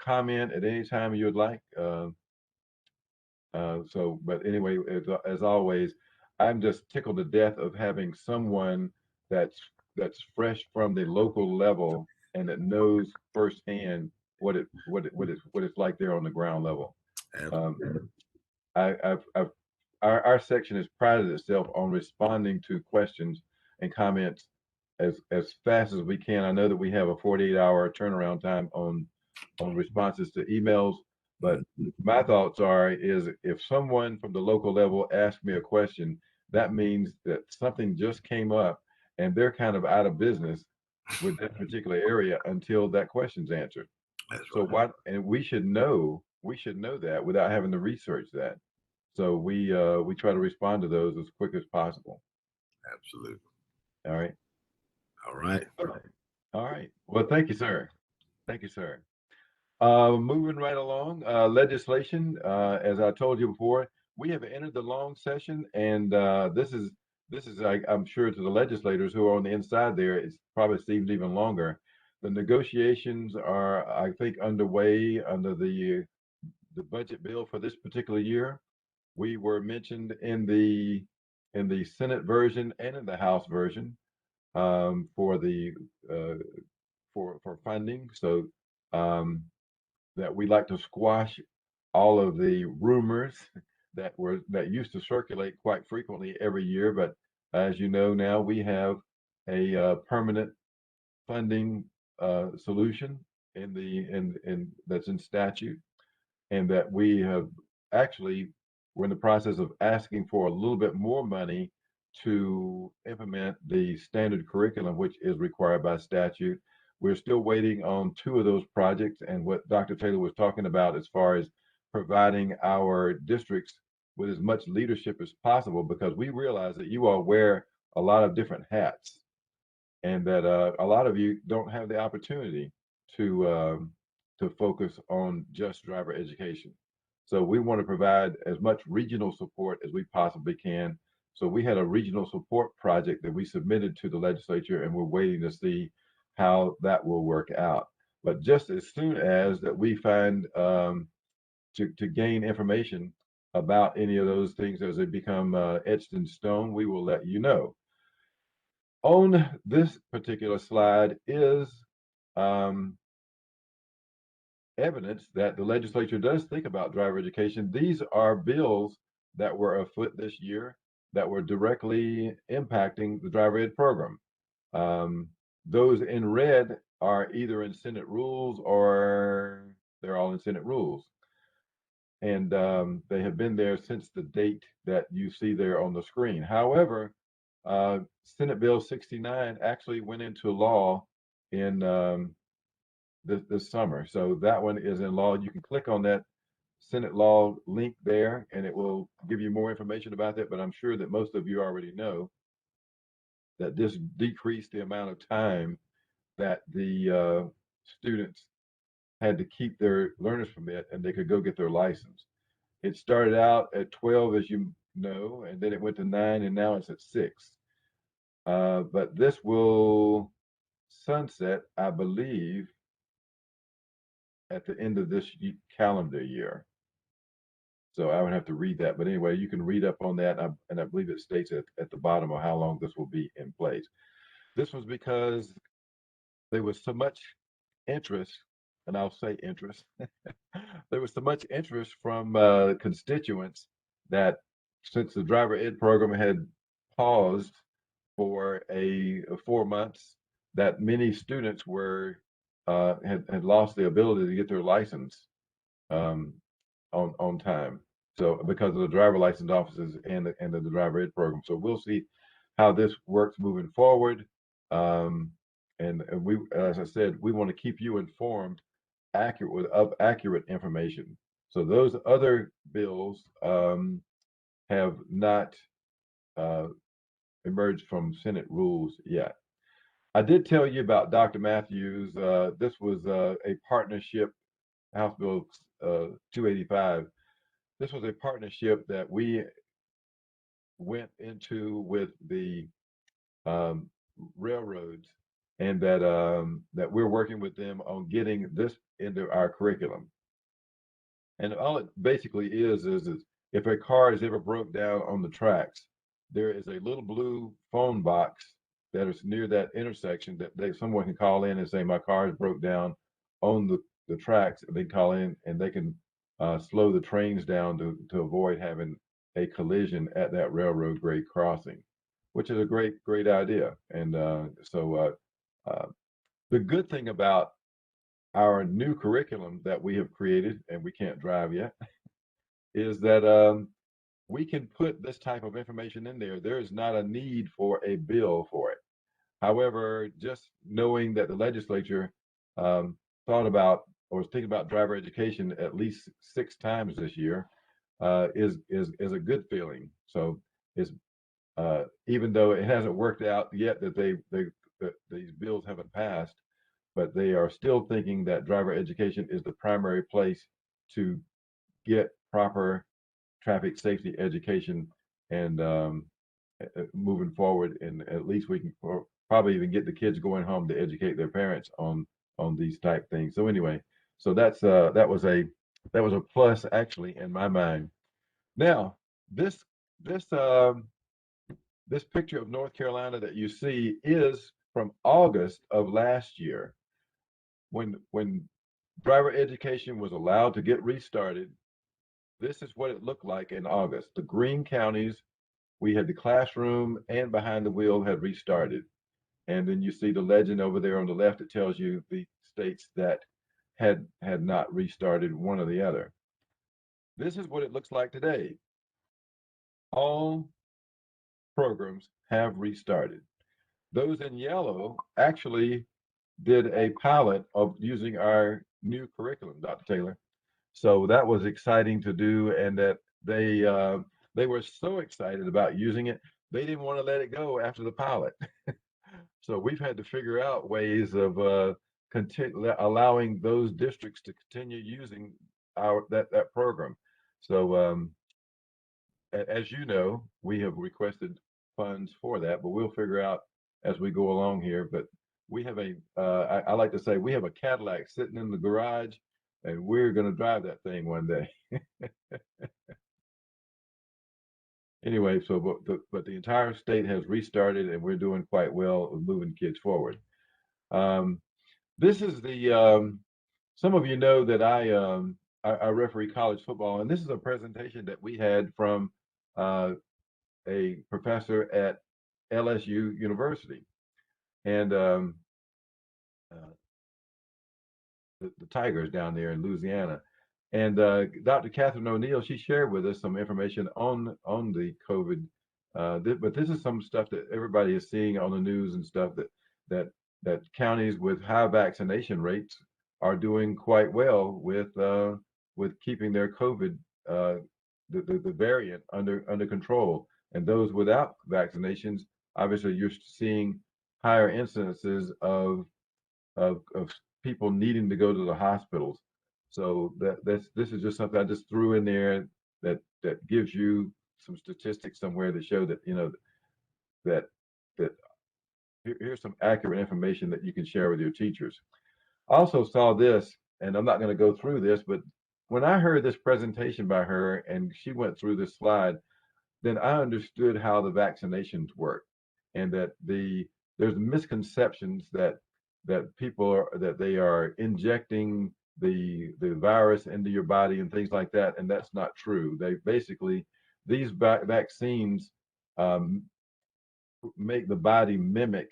comment at any time you'd like. But anyway, as always, I'm just tickled to death of having someone that's fresh from the local level and that knows firsthand what it's like there on the ground level. Absolutely. I've our section has prided itself on responding to questions and comments as fast as we can. I know that we have a 48-hour turnaround time on responses to emails, but my thoughts is if someone from the local level asks me a question, that means that something just came up and they're kind of out of business with that particular area until that question's answered. That's So right. and we should know that without having to research that. So we try to respond to those as quick as possible. Absolutely. All right. All right. All right. Well, thank you, sir. Thank you, sir. Moving right along, legislation. As I told you before, we have entered the long session, and this is I'm sure to the legislators who are on the inside there, it probably seems even longer. The negotiations are, I think, underway under the budget bill for this particular year. We were mentioned in the Senate version and in the House version for the for funding. So that we like to squash all of the rumors that used to circulate quite frequently every year. But as you know now, we have a permanent funding solution in that's in statute, and that we have actually we're in the process of asking for a little bit more money to implement the standard curriculum, which is required by statute. We're still waiting on two of those projects, and what Dr. Taylor was talking about as far as providing our districts with as much leadership as possible, because we realize that you all wear a lot of different hats, and that a lot of you don't have the opportunity to focus on just driver education. So we want to provide as much regional support as we possibly can. So we had a regional support project that we submitted to the legislature, and we're waiting to see how that will work out. But just as soon as that we find to gain information about any of those things as they become etched in stone, we will let you know. On this particular slide is um, evidence that the legislature does think about driver education. These are bills that were afoot this year that were directly impacting the driver ed program. Um, those in red are either in Senate rules or they're all in Senate rules. And they have been there since the date that you see there on the screen. However, Senate Bill 69 actually went into law in this summer. So that one is in law. You can click on that Senate law link there, and it will give you more information about that. But I'm sure that most of you already know that this decreased the amount of time that the students had to keep their learner's permit and they could go get their license. It started out at 12, as you know, and then it went to 9, and now it's at 6. But this will sunset, I believe, at the end of this calendar year. So I would have to read that. But anyway, you can read up on that. And I believe it states at the bottom of how long this will be in place. This was because there was so much interest, and I'll say interest, there was so much interest from constituents that since the driver ed program had paused for 4 months, that many students were had lost the ability to get their license um, on time. So because of the driver license offices and the driver ed program. So we'll see how this works moving forward. And we, as I said, we want to keep you informed, accurate with accurate information. So those other bills have not emerged from Senate rules yet. I did tell you about Dr. Matthews. This was a partnership, House Bill 285. This was a partnership that we went into with the um, railroads, and that we're working with them on getting this into our curriculum. And all it basically is if a car is ever broke down on the tracks, there is a little blue phone box that is near that intersection that someone can call in and say, my car is broke down on the tracks. And they call in and they can slow the trains down to avoid having a collision at that railroad grade crossing, which is a great idea. And the good thing about our new curriculum that we have created, and we can't drive yet, is that we can put this type of information in there. There is not a need for a bill for it. However, just knowing that the legislature thought about or was thinking about driver education at least 6 times this year is a good feeling. So it's even though it hasn't worked out yet that that these bills haven't passed, but they are still thinking that driver education is the primary place to get proper traffic safety education and moving forward. And at least we can probably even get the kids going home to educate their parents on these type things. So anyway, so that was a plus actually in my mind. Now this this picture of North Carolina that you see is from August of last year, when driver education was allowed to get restarted. This is what it looked like in August. The green counties, we had the classroom and behind the wheel had restarted. And then you see the legend over there on the left that tells you the states that had not restarted, one or the other. This is what it looks like today. All programs have restarted. Those in yellow actually did a pilot of using our new curriculum, Dr. Taylor. So that was exciting to do, and that they were so excited about using it, they didn't want to let it go after the pilot. So we've had to figure out ways of allowing those districts to continue using that program. So as you know, we have requested funds for that, but we'll figure out as we go along here. But we have I like to say we have a Cadillac sitting in the garage, and we're going to drive that thing one day. Anyway, so but the entire state has restarted, and we're doing quite well with moving kids forward. This is the some of you know that I referee college football, and this is a presentation that we had from a professor at LSU University, and uh, the Tigers down there in Louisiana. And Dr. Catherine O'Neill, she shared with us some information on the COVID. But this is some stuff that everybody is seeing on the news and stuff that that counties with high vaccination rates are doing quite well with keeping their COVID the variant under control. And those without vaccinations, obviously, you're seeing higher incidences of people needing to go to the hospitals. So this is just something I just threw in there that gives you some statistics somewhere that show that that that here's some accurate information that you can share with your teachers. I also saw this, and I'm not going to go through this, but when I heard this presentation by her and she went through this slide, then I understood how the vaccinations work, and that there's misconceptions that they are injecting the virus into your body and things like that, and that's not true. They basically these vaccines um, make the body mimic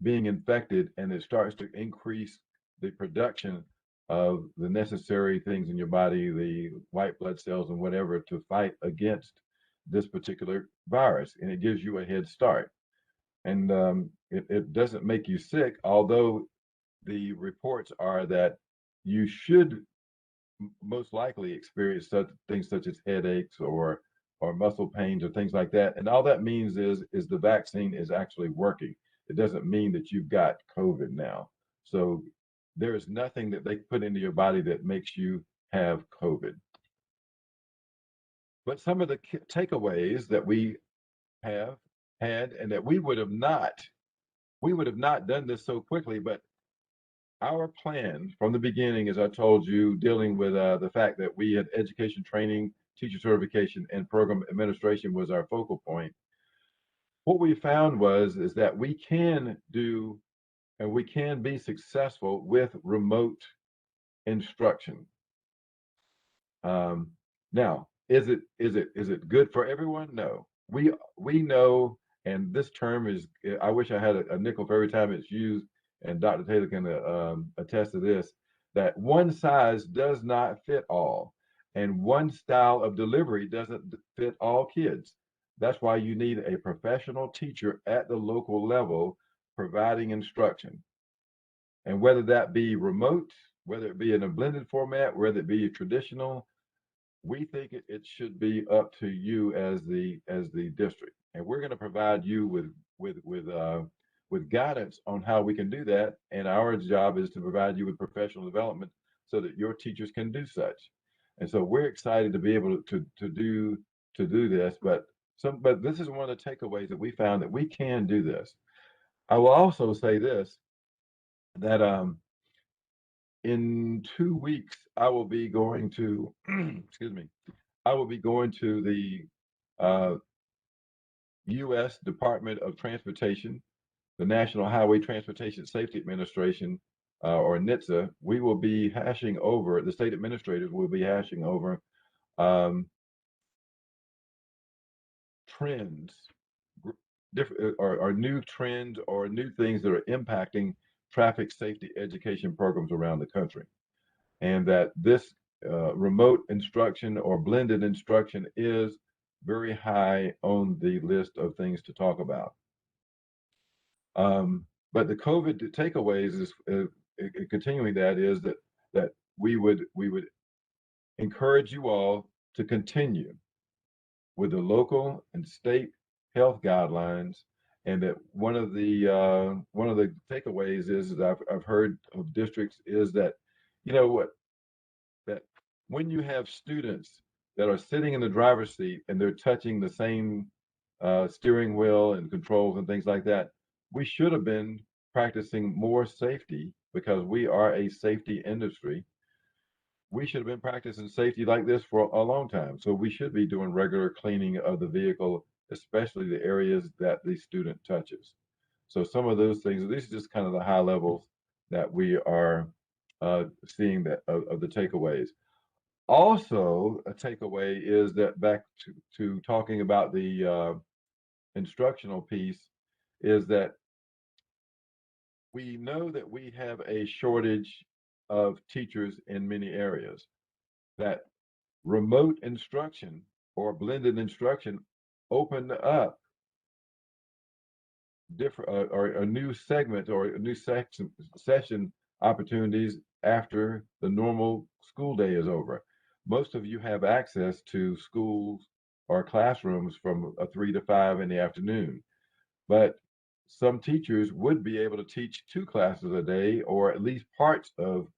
being infected, and it starts to increase the production of the necessary things in your body, the white blood cells and whatever, to fight against this particular virus, and it gives you a head start. And it doesn't make you sick, although the reports are that you should most likely experience such things such as headaches or muscle pains or things like that. And all that means is the vaccine is actually working. It doesn't mean that you've got COVID now. So there is nothing that they put into your body that makes you have COVID. But some of the takeaways that we have had, and that we would have not done this so quickly, but our plan from the beginning, as I told you, dealing with the fact that we had education training, teacher certification, and program administration was our focal point. What we found is that we can do and we can be successful with remote instruction. Now, is it good for everyone? No. We know, and this term is. I wish I had a nickel for every time it's used, and Dr. Taylor can attest to this. That one size does not fit all, and one style of delivery doesn't fit all kids. That's why you need a professional teacher at the local level providing instruction, and whether that be remote, whether it be in a blended format, whether it be traditional, we think it should be up to you as the district, and we're going to provide you with guidance on how we can do that. And our job is to provide you with professional development so that your teachers can do such. And so we're excited to be able to do this. But this is one of the takeaways that we found, that we can do this. I will also say this, that in 2 weeks I will be going to excuse me, I will be going to the uh, U.S. Department of Transportation, the National Highway Transportation Safety Administration, or NHTSA. We will be hashing over, the state administrators will be hashing over um, trends, different or new trends or new things that are impacting traffic safety education programs around the country. And that this remote instruction or blended instruction is very high on the list of things to talk about. But the COVID takeaways is continuing, that is that we would encourage you all to continue with the local and state health guidelines and that one of the takeaways is that I've heard of districts is that, you know what, that when you have students that are sitting in the driver's seat and they're touching the same steering wheel and controls and things like that, we should have been practicing more safety because we are a safety industry. We should have been practicing safety like this for a long time. So we should be doing regular cleaning of the vehicle, especially the areas that the student touches. So some of those things, these are just kind of the high levels that we are seeing that of the takeaways. Also, a takeaway is that back to talking about the instructional piece is that we know that we have a shortage of teachers in many areas, that remote instruction or blended instruction opened up different or a new segment or a new section session opportunities after the normal school day is over. Most of you have access to schools or classrooms from 3 to 5 in the afternoon, but some teachers would be able to teach 2 classes a day or at least parts of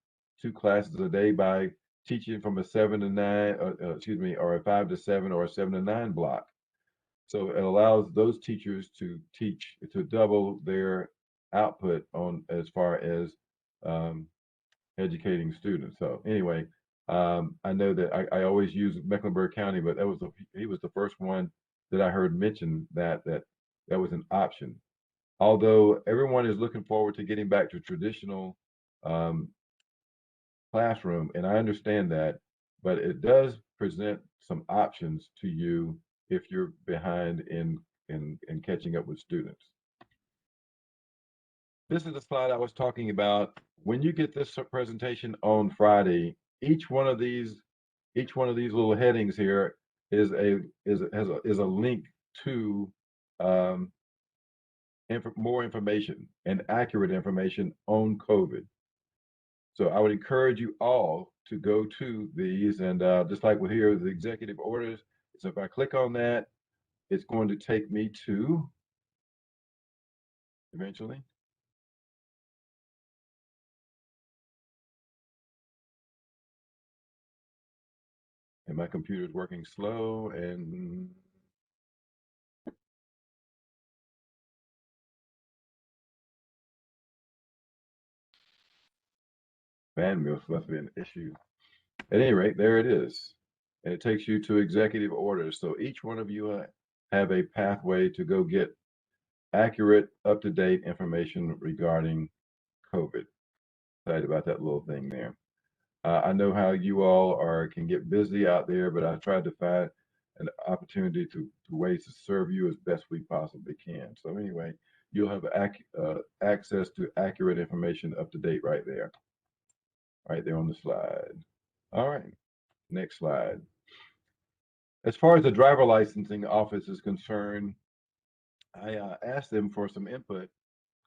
2 classes a day by teaching from a 7 to 9, excuse me, or a 5 to 7 or a 7 to 9 block. So it allows those teachers to teach to double their output on as far as um, educating students. So anyway, I know that I always use Mecklenburg County, but he was the first one that I heard mention that was an option. Although everyone is looking forward to getting back to traditional um, classroom, and I understand that, but it does present some options to you if you're behind in catching up with students. This is the slide I was talking about. When you get this presentation on Friday, each one of these little headings here is a link to um, more information and accurate information on COVID. So I would encourage you all to go to these, and just like we're here, the executive orders. So if I click on that, it's going to take me to eventually, and my computer is working slow, and bandwidth must be an issue. At any rate, there it is, and it takes you to executive orders. So each one of you have a pathway to go get accurate, up-to-date information regarding COVID. Excited about that little thing there. I know how you all can get busy out there, but I tried to find an opportunity to ways to serve you as best we possibly can. So anyway, you'll have access to accurate information up to date right there on the slide. All right, next slide. As far as the driver licensing office is concerned, I asked them for some input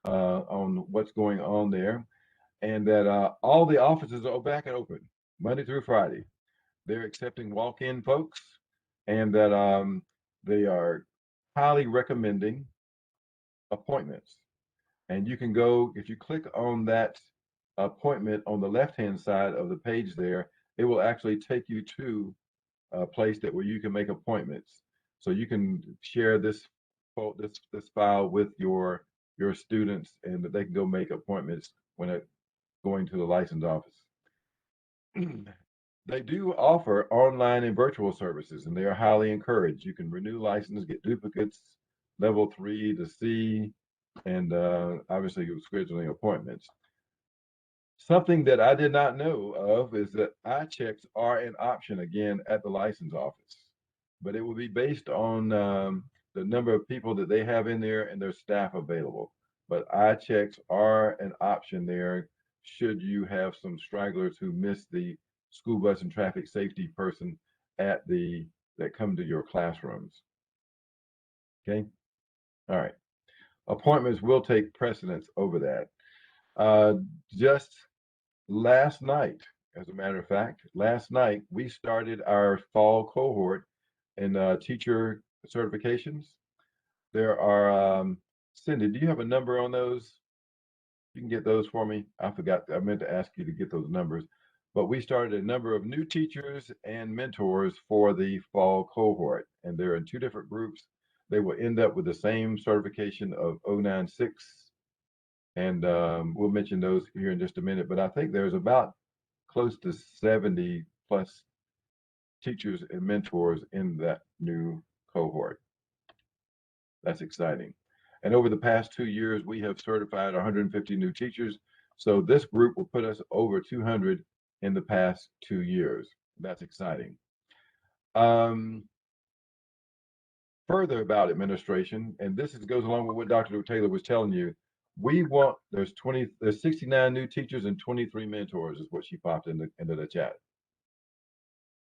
on what's going on there, and that all the offices are back and open Monday through Friday. They're accepting walk-in folks, and that they are highly recommending appointments. And you can go, if you click on that appointment on the left-hand side of the page there, it will actually take you to a place where you can make appointments. So you can share this file with your students, and that they can go make appointments when they're going to the license office. They do offer online and virtual services, and they are highly encouraged. You can renew license, get duplicates, level 3 to C, and obviously scheduling appointments. Something that I did not know of is that eye checks are an option again at the license office, but it will be based on the number of people that they have in there and their staff available. But eye checks are an option there should you have some stragglers who miss the school bus and traffic safety person that come to your classrooms. Okay. All right. Appointments will take precedence over that. Just last night, as a matter of fact, last night we started our fall cohort in teacher certifications. There are Cindy, do you have a number on those? You can get those for me. I forgot. I meant to ask you to get those numbers. But we started a number of new teachers and mentors for the fall cohort, and they're in two different groups. They will end up with the same certification of 096, and we'll mention those here in just a minute. But I think there's about close to 70 plus teachers and mentors in that new cohort. That's exciting. And over the past 2 years, we have certified 150 new teachers. So this group will put us over 200 in the past 2 years. That's exciting. Further about administration, and goes along with what Dr. Taylor was telling you. There's 69 new teachers and 23 mentors is what she popped into the chat.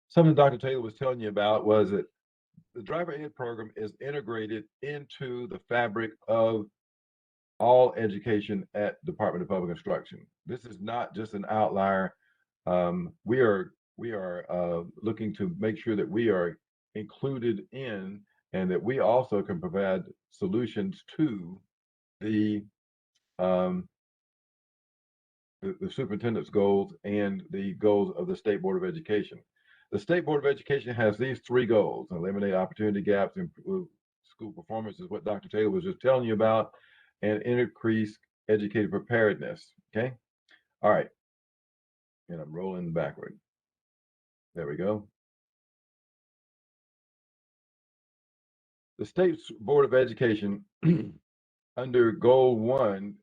Something Dr. Taylor was telling you about was that the driver ed program is integrated into the fabric of all education at Department of Public Instruction. This is not just an outlier. We are looking to make sure that we are included in, and that we also can provide solutions to the superintendent's goals and the goals of the State Board of Education. The State Board of Education has these three goals: eliminate opportunity gaps, improve school performance, is what Dr. Taylor was just telling you about, and increase educator preparedness. Okay. All right. And I'm rolling backward. There we go. The State Board of Education, under Goal 1,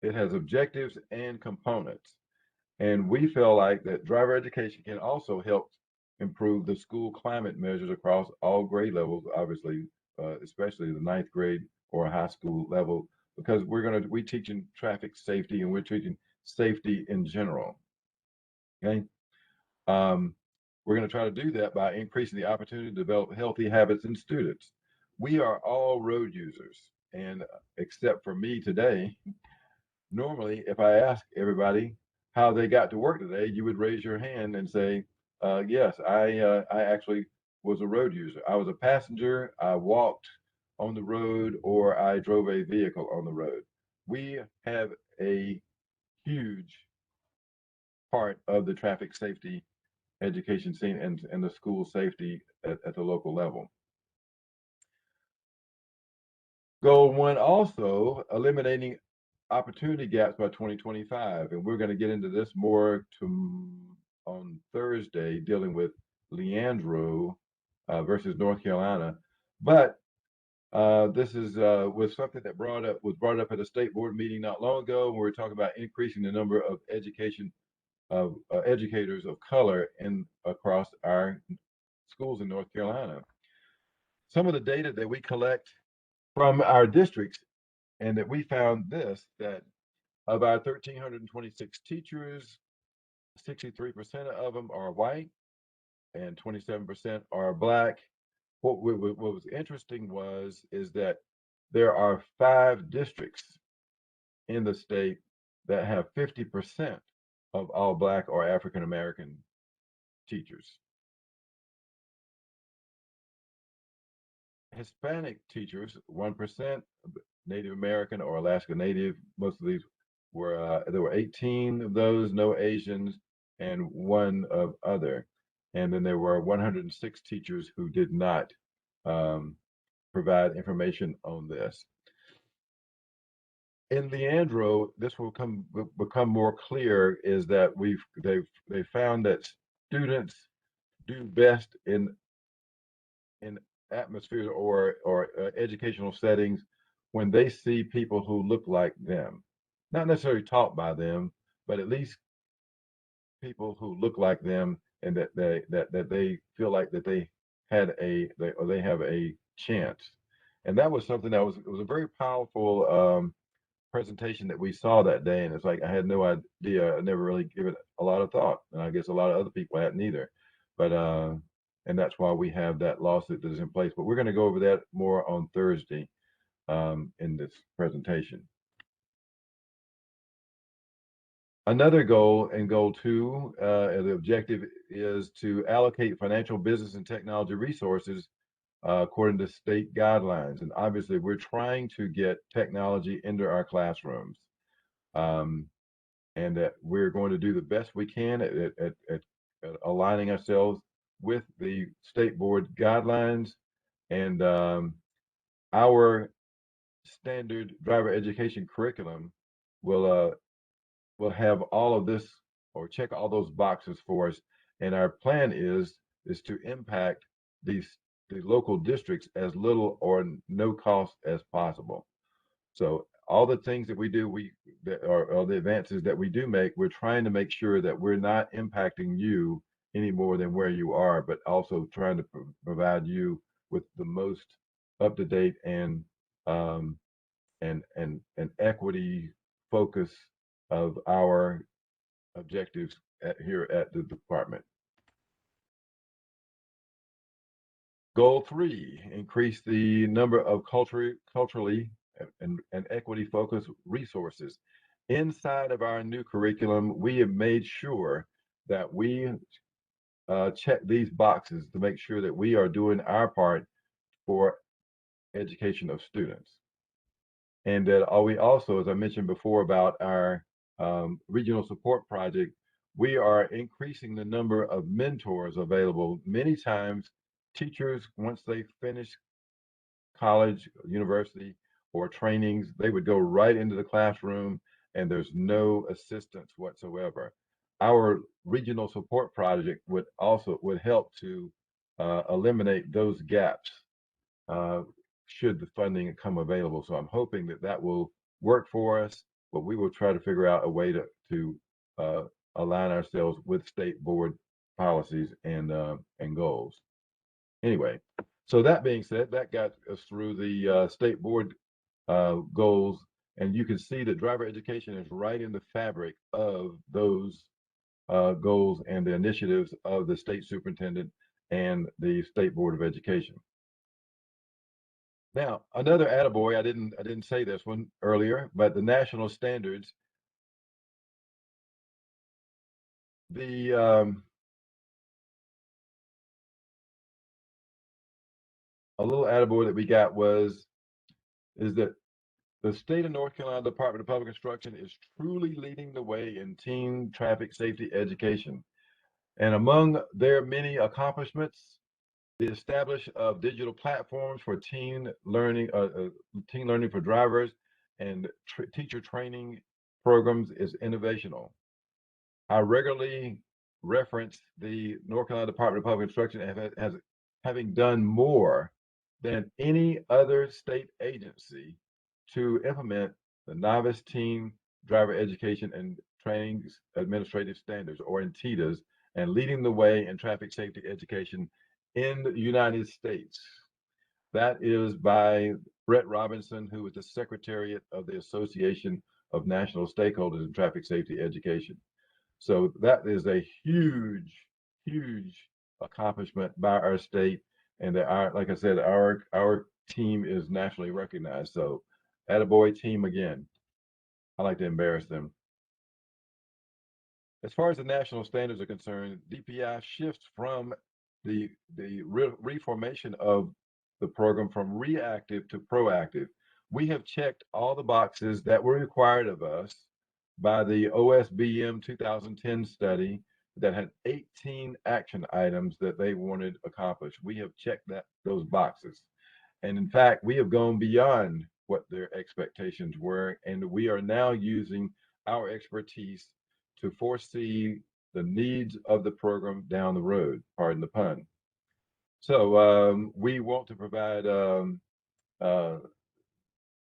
it has objectives and components. And we feel like that driver education can also help improve the school climate measures across all grade levels, obviously, especially the ninth grade or high school level, because we're teaching traffic safety, and we're teaching safety in general. Okay. We're going to try to do that by increasing the opportunity to develop healthy habits in students. We are all road users, and except for me today, normally if I ask everybody how they got to work today, you would raise your hand and say, yes, I actually was a road user. I was a passenger, I walked on the road, or I drove a vehicle on the road. We have a huge part of the traffic safety education scene and the school safety at the local level. Goal 1 also eliminating opportunity gaps by 2025, and we're going to get into this more on Thursday, dealing with Leandro versus North Carolina. But this was something that was brought up at a state board meeting not long ago, when we were talking about increasing the number of educators of color across our schools in North Carolina. Some of the data that we collect from our districts, and that we found that of our 1,326 teachers, 63% of them are white and 27% are Black. What was interesting is that there are 5 districts in the state that have 50% of all Black or African American teachers. Hispanic teachers, 1%, Native American or Alaska Native. Most of these there were 18 of those, no Asians, and 1 of other. And then there were 106 teachers who did not provide information on this. In Leandro, this will become more clear, is that they found that students do best in atmospheres or educational settings when they see people who look like them, not necessarily taught by them, but at least people who look like them, and that they feel like that they have a chance. And that was something it was a very powerful presentation that we saw that day, and it's like I had no idea. I never really give it a lot of thought, and I guess a lot of other people hadn't either. But and that's why we have that lawsuit that is in place. But we're going to go over that more on Thursday in this presentation. Another goal, and Goal 2, the objective is to allocate financial, business, and technology resources according to state guidelines. And obviously, we're trying to get technology into our classrooms, um, and that we're going to do the best we can at aligning ourselves with the state board guidelines. And our standard driver education curriculum will will have all of this or check all those boxes for us. And our plan is to impact these the local districts as little or no cost as possible. So all the things that we do, that are the advances that we do make, we're trying to make sure that we're not impacting you any more than where you are, but also trying to provide you with the most up to date um, and equity focus of our objectives here at the department. Goal 3, increase the number of culturally and equity focused resources. Inside of our new curriculum, we have made sure that we check these boxes to make sure that we are doing our part for education of students. And that we also, as I mentioned before about our regional support project, we are increasing the number of mentors available. Many times, teachers, once they finish college, university, or trainings, they would go right into the classroom and there's no assistance whatsoever. Our regional support project would help to eliminate those gaps uh, should the funding come available. So I'm hoping that that will work for us, but we will try to figure out a way to uh, align ourselves with state board policies and goals. Anyway, so that being said, that got us through the state board goals, and you can see that driver education is right in the fabric of those goals and the initiatives of the state superintendent and the state board of education. Now, another attaboy, I didn't say this one earlier, but the national standards, the a little attaboy that we got is that the state of North Carolina Department of Public Instruction is truly leading the way in teen traffic safety education. And among their many accomplishments, the establishment of digital platforms for teen learning for drivers and teacher training programs is innovational. I regularly reference the North Carolina Department of Public Instruction as having done more than any other state agency to implement the novice teen driver education and training administrative standards, or NTDAs, and leading the way in traffic safety education in the United States. That is by Brett Robinson, who is the Secretariat of the Association of National Stakeholders in Traffic Safety Education. So that is a huge, huge accomplishment by our state, and that like I said, our team is nationally recognized. So, attaboy team again. I like to embarrass them. As far as the national standards are concerned, DPI shifts from the reformation of the program from reactive to proactive. We have checked all the boxes that were required of us by the OSBM 2010 study that had 18 action items that they wanted accomplished. We have checked those boxes. And in fact, we have gone beyond what their expectations were, and we are now using our expertise to foresee the needs of the program down the road, pardon the pun. So we want to provide uh,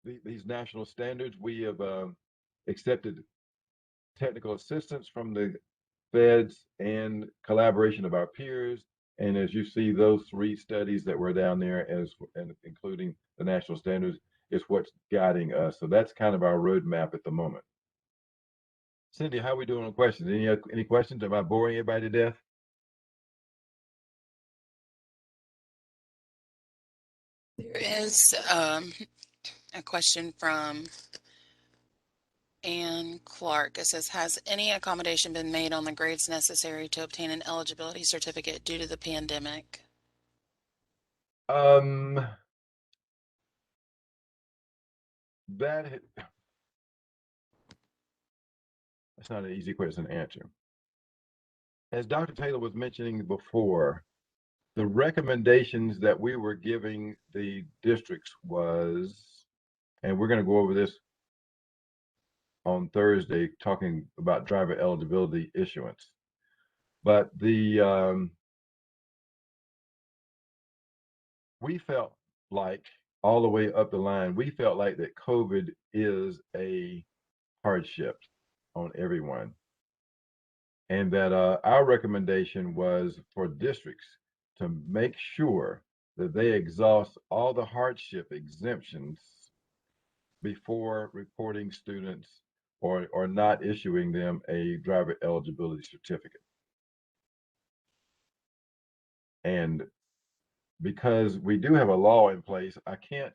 these national standards. We have accepted technical assistance from the feds and collaboration of our peers. And as you see, those 3 studies that were down there, and including the national standards, is what's guiding us. So that's kind of our roadmap at the moment. Cindy, how are we doing on questions? Any questions? Am I boring everybody to death? There is a question from Ann Clark. It says, has any accommodation been made on the grades necessary to obtain an eligibility certificate due to the pandemic? Um, that that's not an easy question to answer. As Dr. Taylor was mentioning before, the recommendations that we were giving the districts was, and we're going to go over this on Thursday, talking about driver eligibility issuance. But we felt like all the way up the line, we felt like that COVID is a hardship on everyone. And that our recommendation was for districts to make sure that they exhaust all the hardship exemptions before reporting students or not issuing them a driver eligibility certificate. And because we do have a law in place, I can't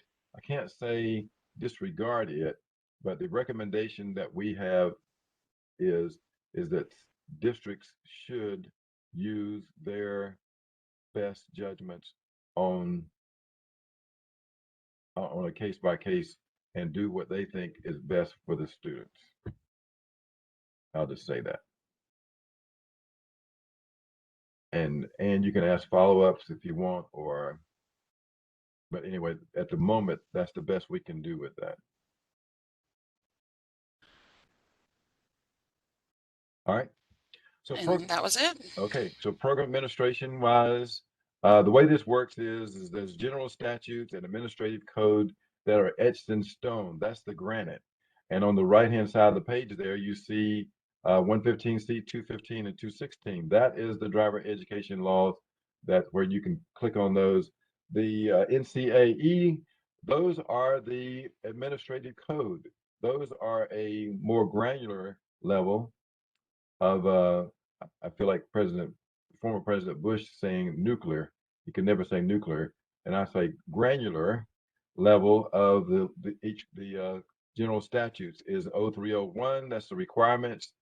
say disregard it, but the recommendation that we have is that districts should use their best judgments on a case by case and do what they think is best for the students. I'll just say that. And you can ask follow-ups if you want, but anyway, at the moment, that's the best we can do with that. All right. So And that was it. okay, so program administration wise, the way this works is there's general statutes and administrative code that are etched in stone. That's the granite. And on the right-hand side of the page there, you see 115C, 215, and 216. That is the driver education laws where you can click on those. The NCAE, those are the administrative code. Those are a more granular level of I feel like former President Bush saying nuclear. He could never say nuclear, and I say granular level of the general statutes is 0301. That's the requirements.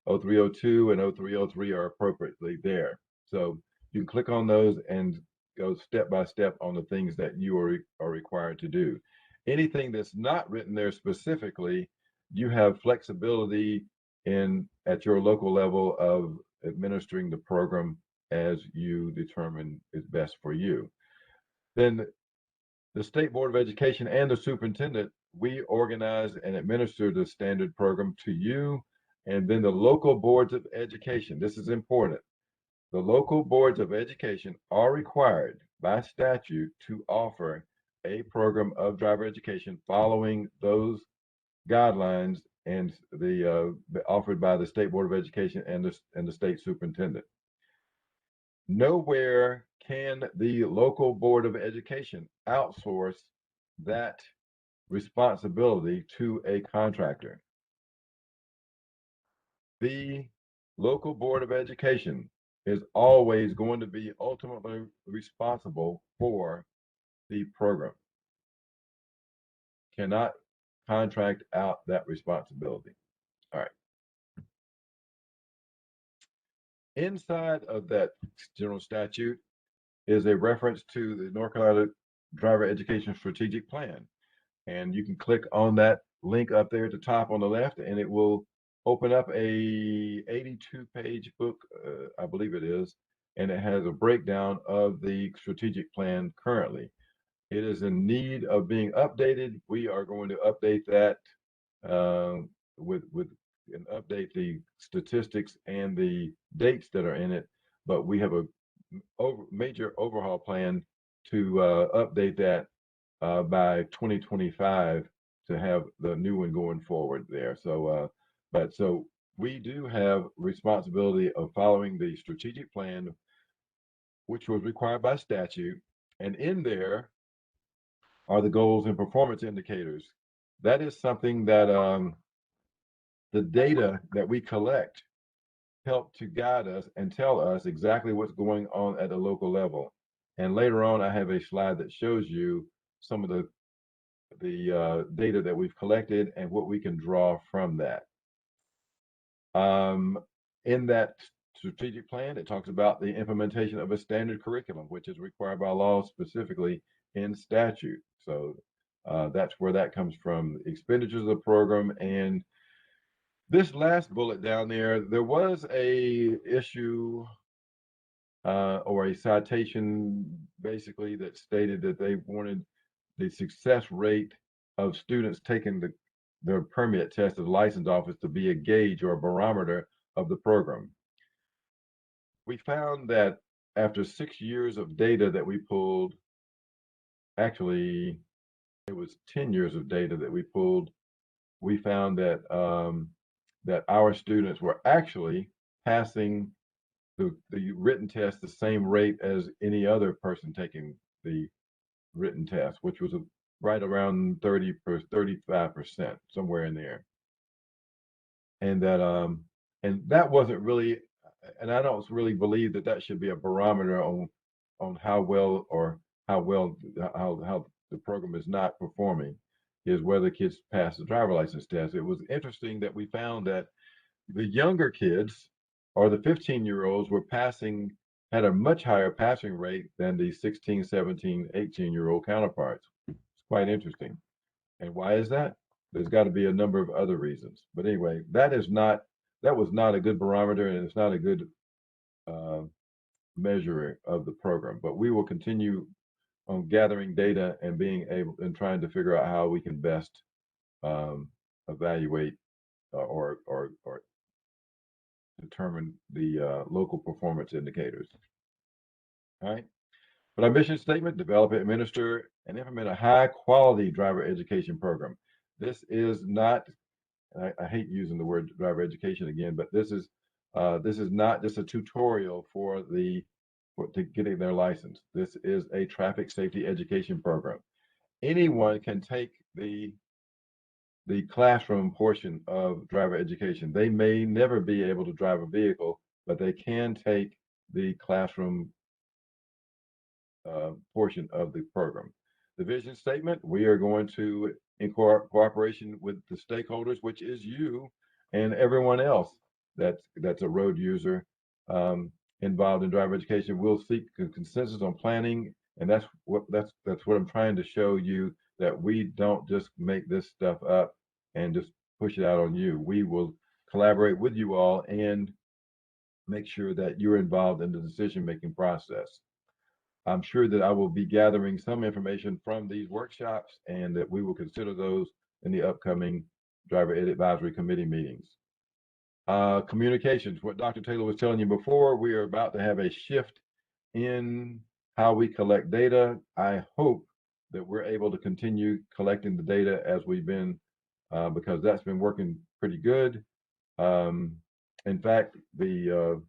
0302 and 0303 are appropriately there. So you can click on those and go step by step on the things that you are required to do. Anything that's not written there specifically, you have flexibility at your local level of administering the program as you determine is best for you. Then the State Board of Education and the superintendent, we organize and administer the standard program to you, and then the local boards of education. This is important. The local boards of education are required by statute to offer a program of driver education following those guidelines and the offered by the State Board of Education and the state superintendent. Nowhere can the local Board of Education outsource that responsibility to a contractor. The local Board of Education is always going to be ultimately responsible for the program. Cannot contract out that responsibility. All right. Inside of that general statute is a reference to the North Carolina Driver Education Strategic Plan. And you can click on that link up there at the top on the left, and it will open up a 82-page book, I believe it is, and it has a breakdown of the strategic plan currently. It is in need of being updated. We are going to update that and update the statistics and the dates that are in it. But we have a major overhaul plan to update that by 2025 to have the new one going forward there. So, so we do have responsibility of following the strategic plan, which was required by statute, and in there are the goals and performance indicators. That is something that the data that we collect help to guide us and tell us exactly what's going on at the local level. And later on, I have a slide that shows you some of the data that we've collected and what we can draw from that. In that strategic plan. It talks about the implementation of a standard curriculum, which is required by law, specifically in statute. So that's where that comes from. Expenditures of the program. And this last bullet down there was a issue or a citation basically that stated that they wanted the success rate of students taking their permit test at the license office to be a gauge or a barometer of the program. We found that after 6 years of data that we pulled, actually it was 10 years of data that we pulled, we found that that our students were actually passing the written test the same rate as any other person taking the written test, which was right around 35%, somewhere in there. And that wasn't really, and I don't really believe that that should be a barometer on how well how the program is not performing, is whether kids pass the driver license test. It was interesting that we found that the younger kids, or the 15-year-olds, had a much higher passing rate than the 16, 17, 18-year-old counterparts. It's quite interesting. And why is that? There's got to be a number of other reasons. But anyway, that was not a good barometer, and it's not a good measure of the program. But we will continue on gathering data and trying to figure out how we can best evaluate or determine the local performance indicators. All right. But our mission statement: develop, administer, and implement a high-quality driver education program. This is not, I hate using the word driver education again, but this is not just a tutorial for getting their license. This is a traffic safety education program. Anyone can take the classroom portion of driver education. They may never be able to drive a vehicle, but they can take the classroom portion of the program. The vision statement: we are going to, in cooperation with the stakeholders, which is you and everyone else that's a road user involved in driver education, we'll seek consensus on planning. And that's what I'm trying to show you, that we don't just make this stuff up and just push it out on you. We will collaborate with you all and make sure that you're involved in the decision-making process. I'm sure that I will be gathering some information from these workshops, and that we will consider those in the upcoming Driver Ed Advisory Committee meetings. Communications, what Dr. Taylor was telling you before, we are about to have a shift in how we collect data. I hope that we're able to continue collecting the data as we've been, because that's been working pretty good. In fact, the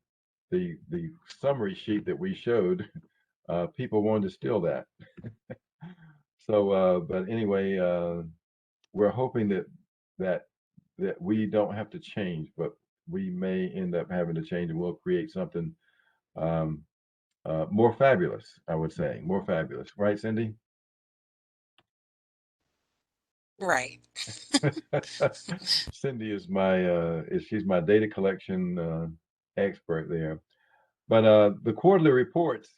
summary sheet that we showed, people wanted to steal that. So, but anyway, we're hoping that we don't have to change, but we may end up having to change, and we'll create something more fabulous. I would say more fabulous, right, Cindy? Right. Cindy is she's my data collection expert there. But the quarterly reports,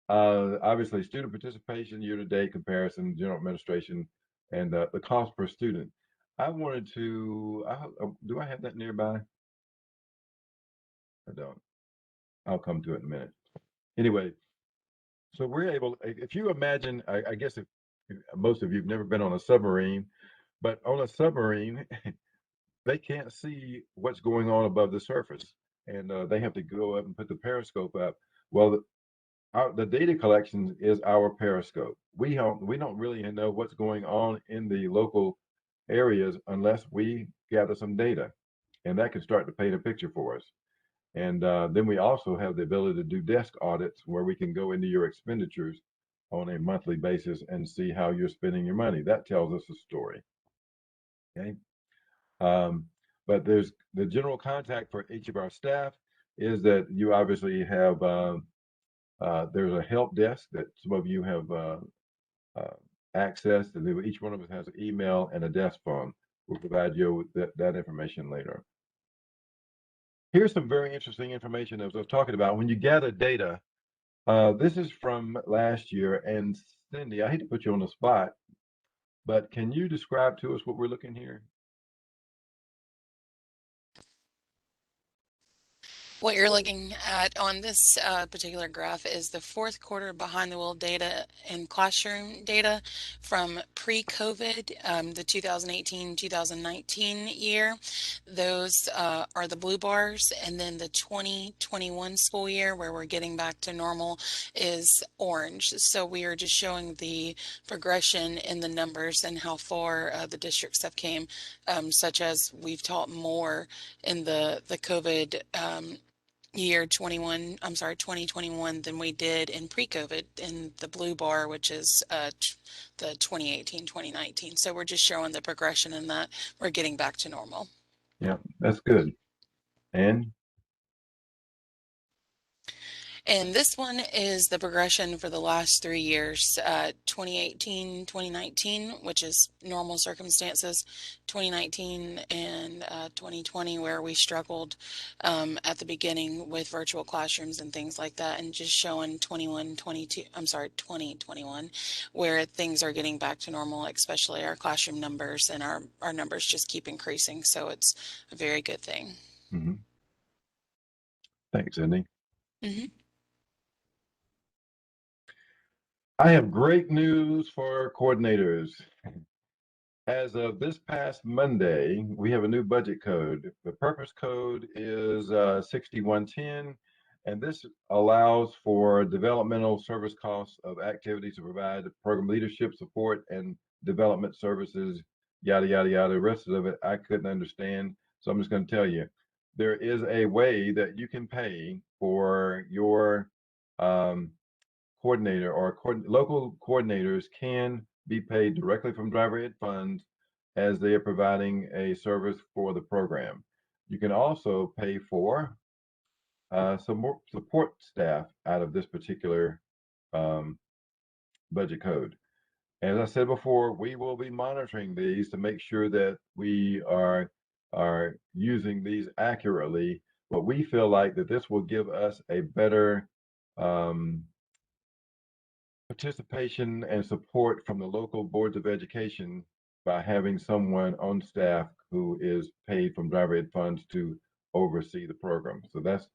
obviously student participation, year-to-date comparison, general administration, and the cost per student. I wanted to, do I have that nearby? I don't. I'll come to it in a minute. Anyway, so we're able, if you imagine, I guess if most of you have never been on a submarine, but on a submarine, they can't see what's going on above the surface, and they have to go up and put the periscope up. Well, the data collection is our periscope. We don't really know what's going on in the local areas unless we gather some data, and that can start to paint a picture for us. And then we also have the ability to do desk audits, where we can go into your expenditures on a monthly basis and see how you're spending your money. That tells us a story. Okay. But there's the general contact for each of our staff is that you obviously have, there's a help desk that some of you have access to. Each one of us has an email and a desk phone. We'll provide you with that information later. Here's some very interesting information as I was talking about. When you gather data, this is from last year. And Cindy, I hate to put you on the spot, but can you describe to us what we're looking here? What you're looking at on this particular graph is the fourth quarter behind the wheel data and classroom data from pre-COVID, the 2018-2019 year. Those are the blue bars, and then the 2021 school year, where we're getting back to normal, is orange. So we are just showing the progression in the numbers and how far the districts have came, such as we've taught more in the COVID year 2021 than we did in pre-COVID in the blue bar, which is the 2018-2019. So we're just showing the progression in that we're getting back to normal. Yeah, that's good. And And this one is the progression for the last 3 years, 2018, 2019, which is normal circumstances, 2019 and 2020, where we struggled at the beginning with virtual classrooms and things like that, and just showing 2021, where things are getting back to normal, especially our classroom numbers, and our numbers just keep increasing. So it's a very good thing. Thanks, Cindy. Mm-hmm. I have great news for coordinators. As of this past Monday, we have a new budget code. The purpose code is 6110, and this allows for developmental service costs of activities to provide program leadership support and development services, yada, yada, yada. The rest of it I couldn't understand, so I'm just going to tell you. There is a way that you can pay for your coordinator or local coordinators can be paid directly from driver ed funds as they are providing a service for the program. You can also pay for some more support staff out of this particular um, budget code. As I said before, we will be monitoring these to make sure that we are using these accurately. But we feel like that this will give us a better participation and support from the local boards of education by having someone on staff who is paid from driver ed funds to oversee the program. So that's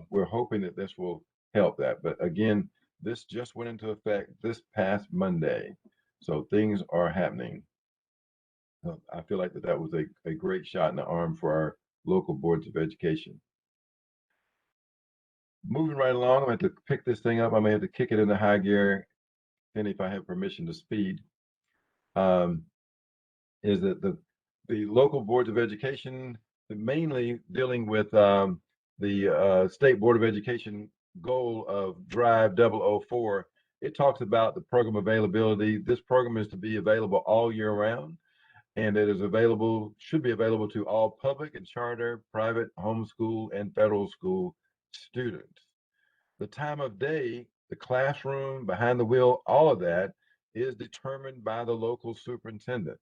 we're hoping that this will help that. But again, this just went into effect this past Monday, so things are happening. So I feel like that was a great shot in the arm for our local boards of education. Moving right along, I'm going to pick this thing up. I may have to kick it into high gear, then if I have permission to speed. Is that the local boards of education, mainly dealing with the State Board of Education goal of Drive 004. It talks about the program availability. This program is to be available all year round, and it is available, should be available to all public and charter, private, homeschool, and federal school students. The time of day, the classroom, behind the wheel, all of that is determined by the local superintendent.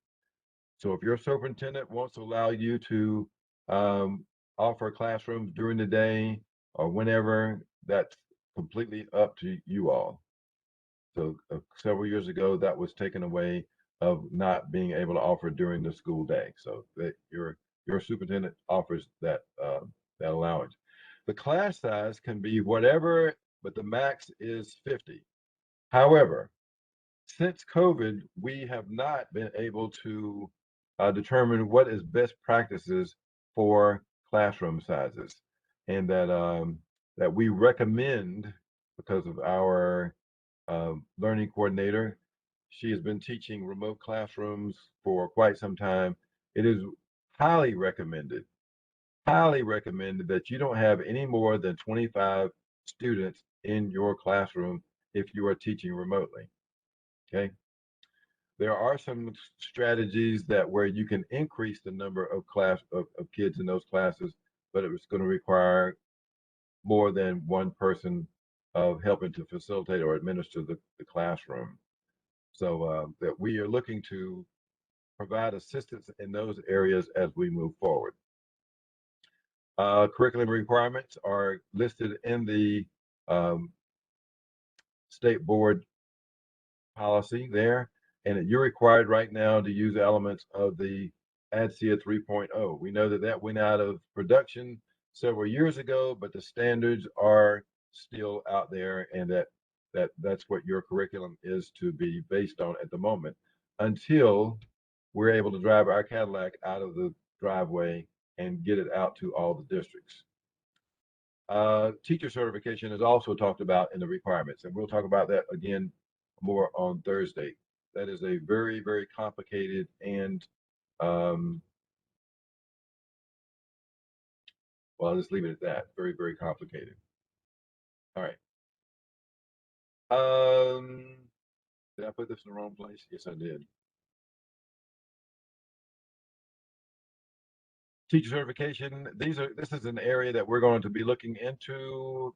So if your superintendent wants to allow you to offer classrooms during the day or whenever, that's completely up to you all. So several years ago, that was taken away of not being able to offer during the school day. So that your superintendent offers that that allowance. The class size can be whatever, but the max is 50. However, since COVID, we have not been able to determine what is best practices for classroom sizes, and that we recommend because of our learning coordinator. She has been teaching remote classrooms for quite some time. It is highly recommended, highly recommended that you don't have any more than 25 students in your classroom if you are teaching remotely. Okay. There are some strategies that where you can increase the number of kids in those classes, but it was going to require more than one person of helping to facilitate or administer the classroom. So that we are looking to provide assistance in those areas as we move forward. Curriculum requirements are listed in the um, state board policy there, and you're required right now to use elements of the ADCIA 3.0. We know that that went out of production several years ago, but the standards are still out there, and that's what your curriculum is to be based on at the moment until we're able to drive our Cadillac out of the driveway and get it out to all the districts. Teacher certification is also talked about in the requirements, and we'll talk about that again more on Thursday. That is a very, very complicated and well, I'll just leave it at that. Very, very complicated. All right. Did I put this in the wrong place? Yes, I did. Teacher certification. This is an area that we're going to be looking into.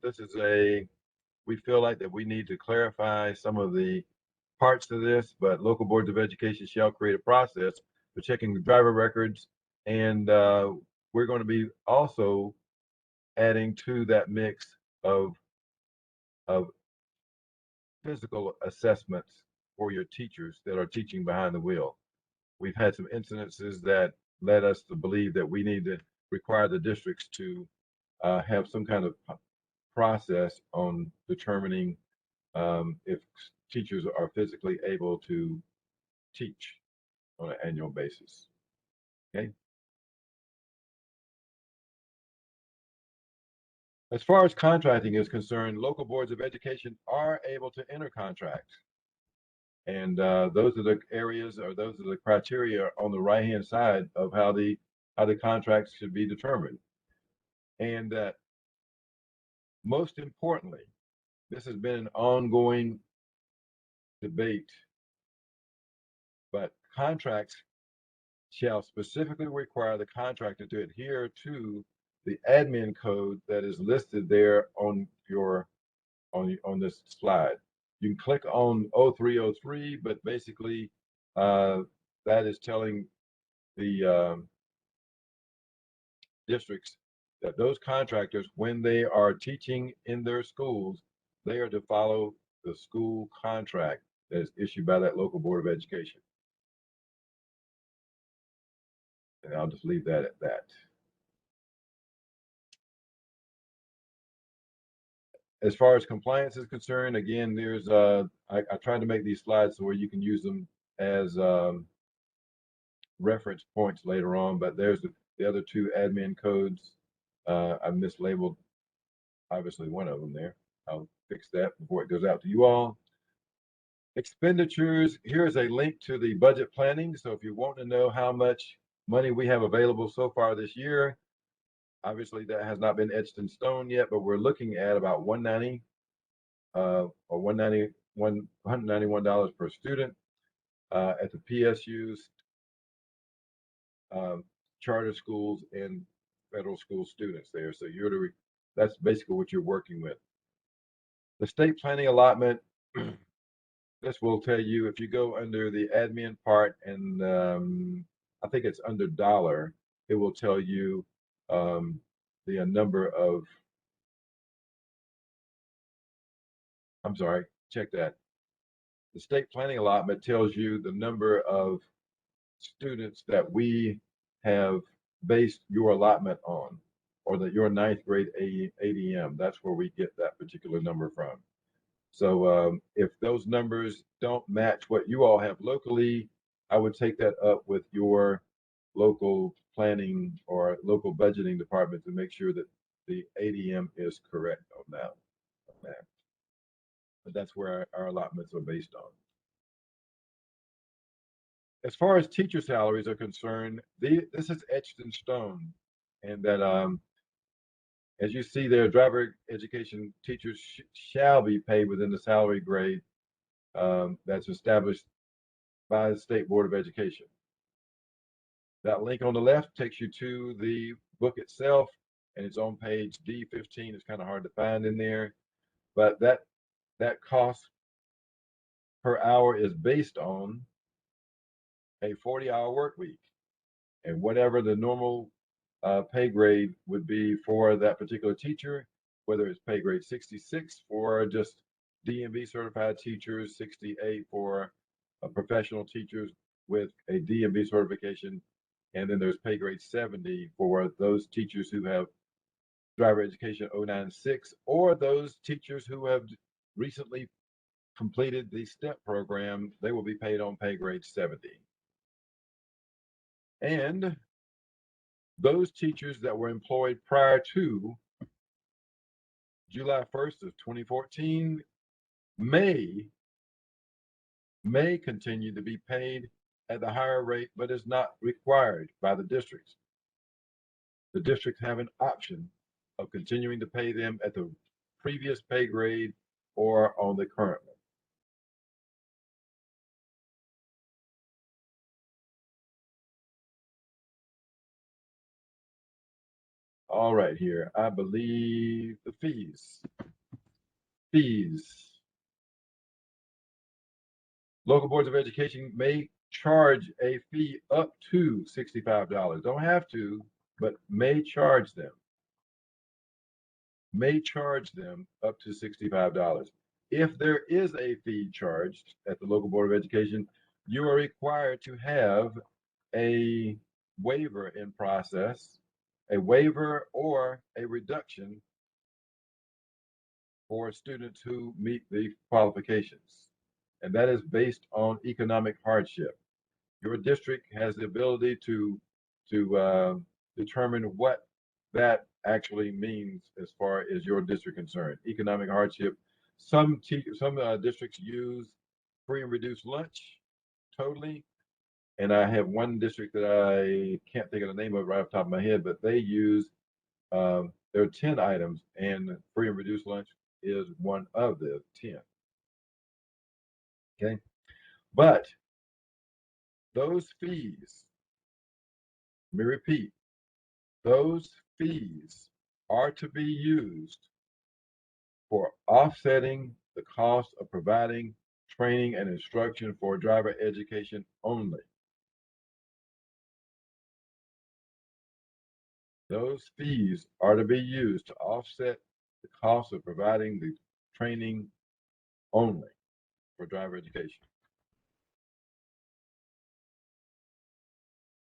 We feel like that we need to clarify some of the parts to this, but local boards of education shall create a process for checking the driver records. And we're going to be also adding to that mix of physical assessments for your teachers that are teaching behind the wheel. We've had some incidences that led us to believe that we need to require the districts to have some kind of process on determining if teachers are physically able to teach on an annual basis. Okay. As far as contracting is concerned, local boards of education are able to enter contracts. And those are the areas, or those are the criteria on the right-hand side of how the contracts should be determined. And most importantly, this has been an ongoing debate, but contracts shall specifically require the contractor to adhere to the admin code that is listed there on this slide. You can click on 0303, but basically that is telling the districts that those contractors, when they are teaching in their schools, they are to follow the school contract that is issued by that local board of education. And I'll just leave that at that. As far as compliance is concerned, again, there's I tried to make these slides so where you can use them as reference points later on, but there's the other two admin codes. I mislabeled obviously one of them there. I'll fix that before it goes out to you all. Expenditures, here's a link to the budget planning. So if you want to know how much money we have available so far this year, obviously that has not been etched in stone yet, but we're looking at about $190 or $191 per student at the PSUs, charter schools, and federal school students there. So that's basically what you're working with. The state planning allotment, this will tell you if you go under the admin part and I think it's under dollar, it will tell you the number of, I'm sorry, check that. The state planning allotment tells you the number of students that we have based your allotment on, or that your ninth grade ADM. That's where we get that particular number from. So if those numbers don't match what you all have locally, I would take that up with your local planning or local budgeting department to make sure that the ADM is correct on that. But that's where our allotments are based on. As far as teacher salaries are concerned, this is etched in stone, and that as you see there, driver education teachers shall be paid within the salary grade that's established by the State Board of Education. That link on the left takes you to the book itself, and it's on page D15. It's kind of hard to find in there, but that cost per hour is based on a 40-hour work week, and whatever the normal pay grade would be for that particular teacher, whether it's pay grade 66 for just DMV certified teachers, 68 for professional teachers with a DMV certification, and then there's pay grade 70 for those teachers who have driver education 096, or those teachers who have recently completed the STEP program. They will be paid on pay grade 70. And those teachers that were employed prior to July 1st of 2014 may continue to be paid at the higher rate, but is not required by the districts. The districts have an option of continuing to pay them at the previous pay grade or on the current one. All right, here, I believe the fees. Local boards of education may charge a fee up to $65. Don't have to, but may charge them. May charge them up to $65. If there is a fee charged at the local board of education, you are required to have a waiver in process, a waiver or a reduction for students who meet the qualifications. And that is based on economic hardship. Your district has the ability to determine what that actually means as far as your district concerned. Economic hardship. Some districts use free and reduced lunch totally, and I have one district that I can't think of the name of right off the top of my head, but they use there are 10 items, and free and reduced lunch is one of the 10. Okay, but those fees, let me repeat, those fees are to be used for offsetting the cost of providing training and instruction for driver education only. Those fees are to be used to offset the cost of providing the training only for driver education.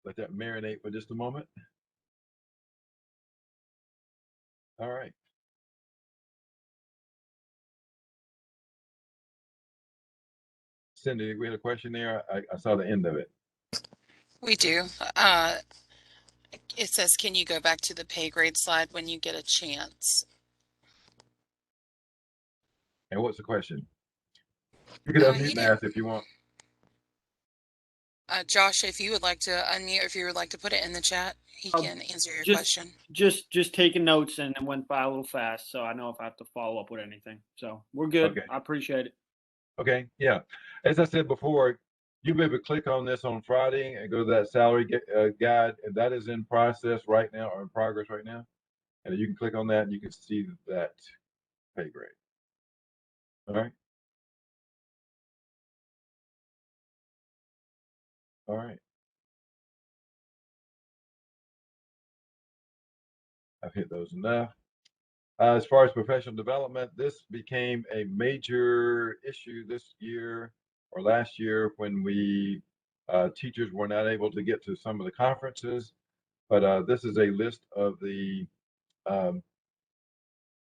Let that marinate for just a moment. All right. Cindy, we had a question there. I saw the end of it. We do. It says, can you go back to the pay grade slide when you get a chance? And what's the question? You can unmute and ask if you want. Josh, if you would like to unmute, if you would like to put it in the chat, he can answer your question. Just taking notes, and it went by a little fast, so I know if I have to follow up with anything. So we're good. Okay. I appreciate it. Okay, yeah. As I said before, you'll be able to click on this on Friday and go to that salary guide, and that is in process right now, or in progress right now. And you can click on that and you can see that pay grade. All right. All right. I've hit those enough. As far as professional development, this became a major issue this year or last year when we teachers were not able to get to some of the conferences. But this is a list of the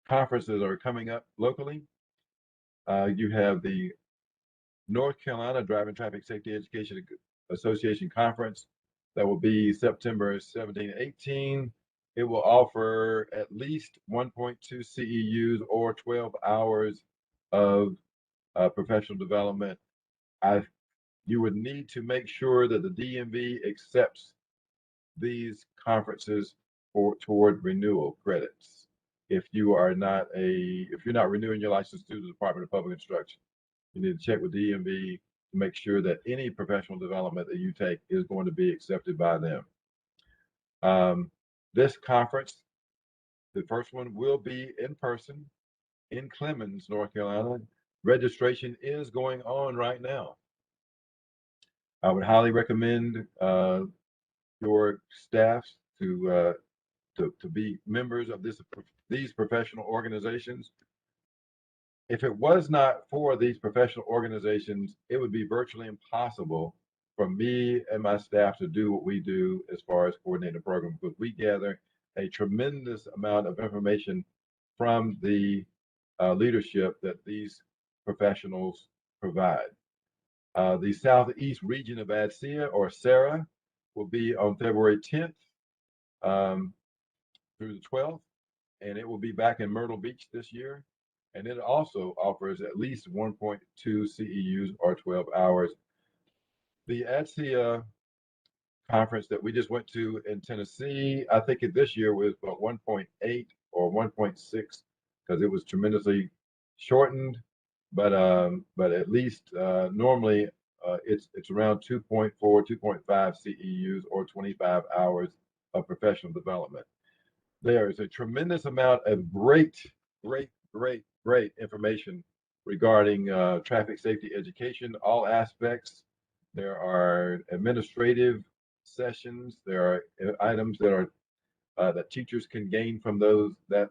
conferences that are coming up locally. You have the North Carolina Driving Traffic Safety Education Association Conference that will be September 17, 18. It will offer at least 1.2 CEUs or 12 hours of professional development. You would need to make sure that the DMV accepts these conferences toward renewal credits. If you're not renewing your license through the Department of Public Instruction, you need to check with DMV to make sure that any professional development that you take is going to be accepted by them. This conference, the first one, will be in person in Clemens, North Carolina. Registration is going on right now. I would highly recommend your staffs to to be members of these professional organizations. If it was not for these professional organizations, it would be virtually impossible for me and my staff to do what we do as far as coordinating the program, because we gather a tremendous amount of information from the leadership that these professionals provide. The Southeast region of ADCEA, or SARA, will be on February 10th through the 12th, and it will be back in Myrtle Beach this year. And it also offers at least 1.2 CEUs or 12 hours. The ADCEA conference that we just went to in Tennessee, I think this year was about 1.8 or 1.6, because it was tremendously shortened. But at least normally it's around 2.4, 2.5 CEUs or 25 hours of professional development. There is a tremendous amount of great information regarding traffic safety education, all aspects. There are administrative sessions. There are items that are that teachers can gain from that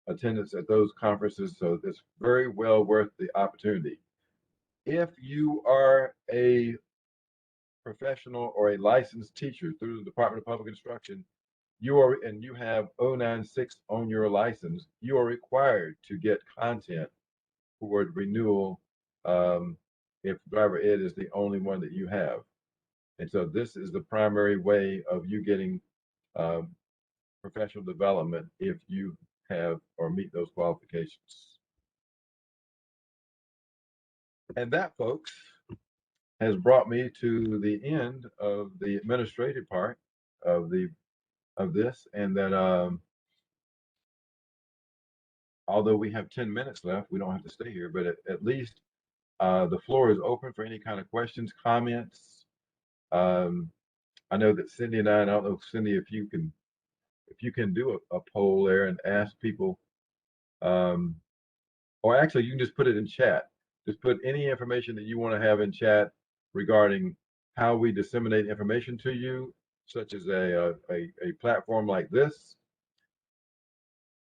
attendance at those conferences. So it's very well worth the opportunity. If you are a professional or a licensed teacher through the Department of Public Instruction, and you have 096 on your license, you are required to get content for renewal if driver ed is the only one that you have. And so this is the primary way of you getting professional development if you have or meet those qualifications. And that, folks, has brought me to the end of the administrative part of this, and that although we have 10 minutes left, we don't have to stay here, but at least the floor is open for any kind of questions, comments. I know that Cindy and I don't know, Cindy, if you can do a poll there and ask people, or actually you can just put it in chat. Just put any information that you want to have in chat regarding how we disseminate information to you, such as a platform like this.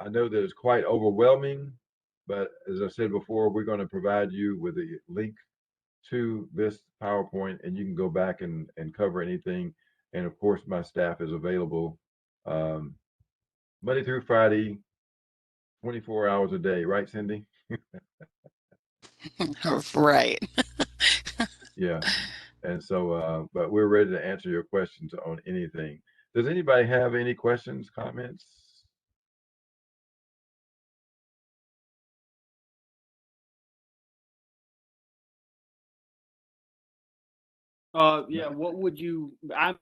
I know that it's quite overwhelming, but as I said before, we're going to provide you with a link to this PowerPoint, and you can go back and cover anything. And of course, my staff is available Monday through Friday, 24 hours a day, right, Cindy? Right. Yeah. And so, but we're ready to answer your questions on anything. Does anybody have any questions, comments? Yeah, what would you, I'm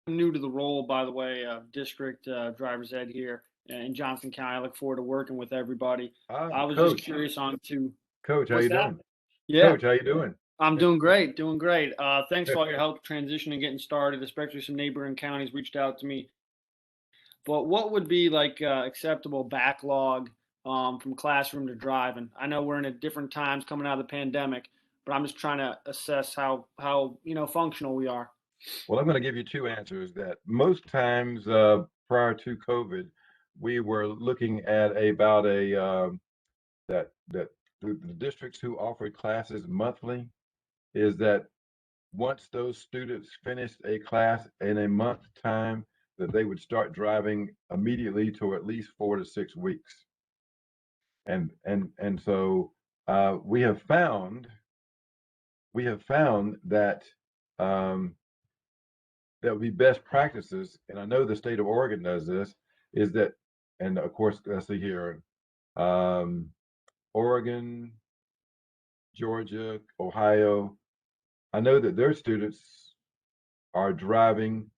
new to the role, by the way, district driver's ed here in Johnson County. I look forward to working with everybody. I was Coach, just curious on to, Coach, how what's you that? doing? Yeah, Coach, how you doing? I'm doing great, doing great. Thanks for all your help transitioning, getting started, especially some neighboring counties reached out to me. But what would be like acceptable backlog from classroom to driving? I know we're in a different times coming out of the pandemic, but I'm just trying to assess how functional we are. Well, I'm going to give you two answers. That most times prior to COVID, we were looking at about that the districts who offered classes monthly is that once those students finished a class in a month time, that they would start driving immediately to at least 4 to 6 weeks. And so we have found that that would be best practices, and I know the state of Oregon does this, is that, and of course, let's see here, Oregon, Georgia, Ohio, I know that their students are driving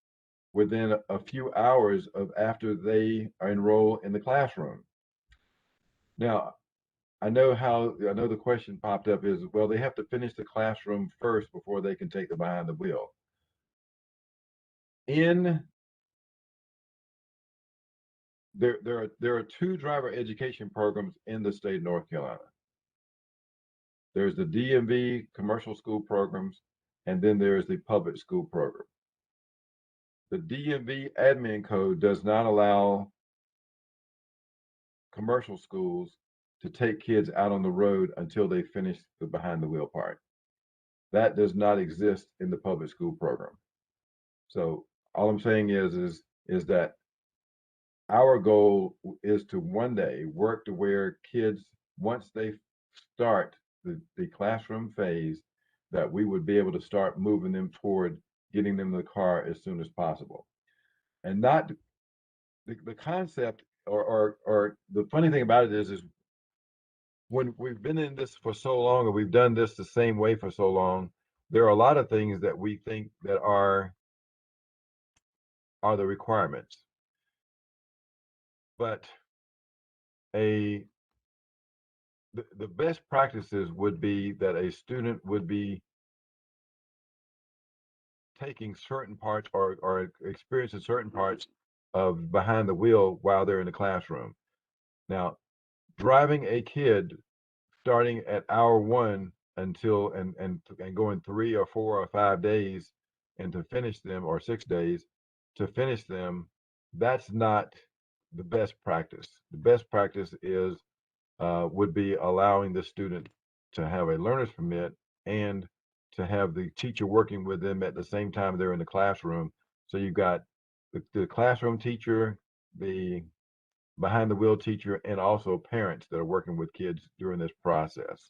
within a few hours of after they are enrolled in the classroom. Now, I know the question popped up is, well, they have to finish the classroom first before they can take the behind the wheel. There are two driver education programs in the state of North Carolina. There's the DMV commercial school programs, and then there's the public school program. the DMV admin code does not allow commercial schools to take kids out on the road until they finish the behind the wheel part. That does not exist in the public school program. So all I'm saying is that our goal is to one day work to where kids, once they start the classroom phase, that we would be able to start moving them toward getting them in the car as soon as possible. And not the concept or the funny thing about it is when we've been in this for so long and we've done this the same way for so long, there are a lot of things that we think that are the requirements. But the best practices would be that a student would be taking certain parts or experiencing certain parts of behind the wheel while they're in the classroom. Now, driving a kid starting at hour one until and going 3 or 4 or 5 days and to finish them, or 6 days to finish them, that's not the best practice. The best practice is would be allowing the student to have a learner's permit and to have the teacher working with them at the same time they're in the classroom. So you've got the classroom teacher, the behind the wheel teacher, and also parents that are working with kids during this process.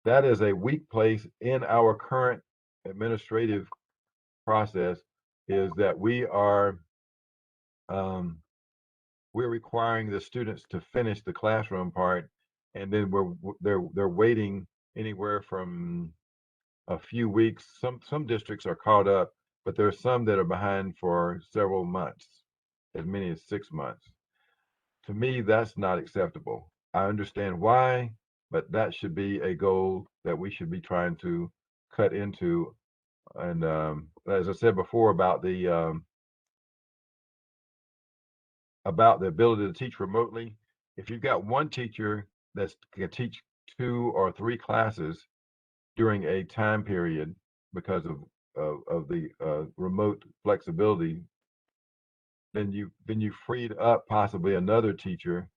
That is a weak place in our current administrative process, is that we're requiring the students to finish the classroom part, and then they're waiting anywhere from a few weeks. Some districts are caught up, but there are some that are behind for several months, as many as 6 months. To me, that's not acceptable. I understand why, but that should be a goal that we should be trying to cut into. And as I said before about the ability to teach remotely, if you've got one teacher that can teach 2 or 3 classes during a time period because of the remote flexibility, then you freed up possibly another teacher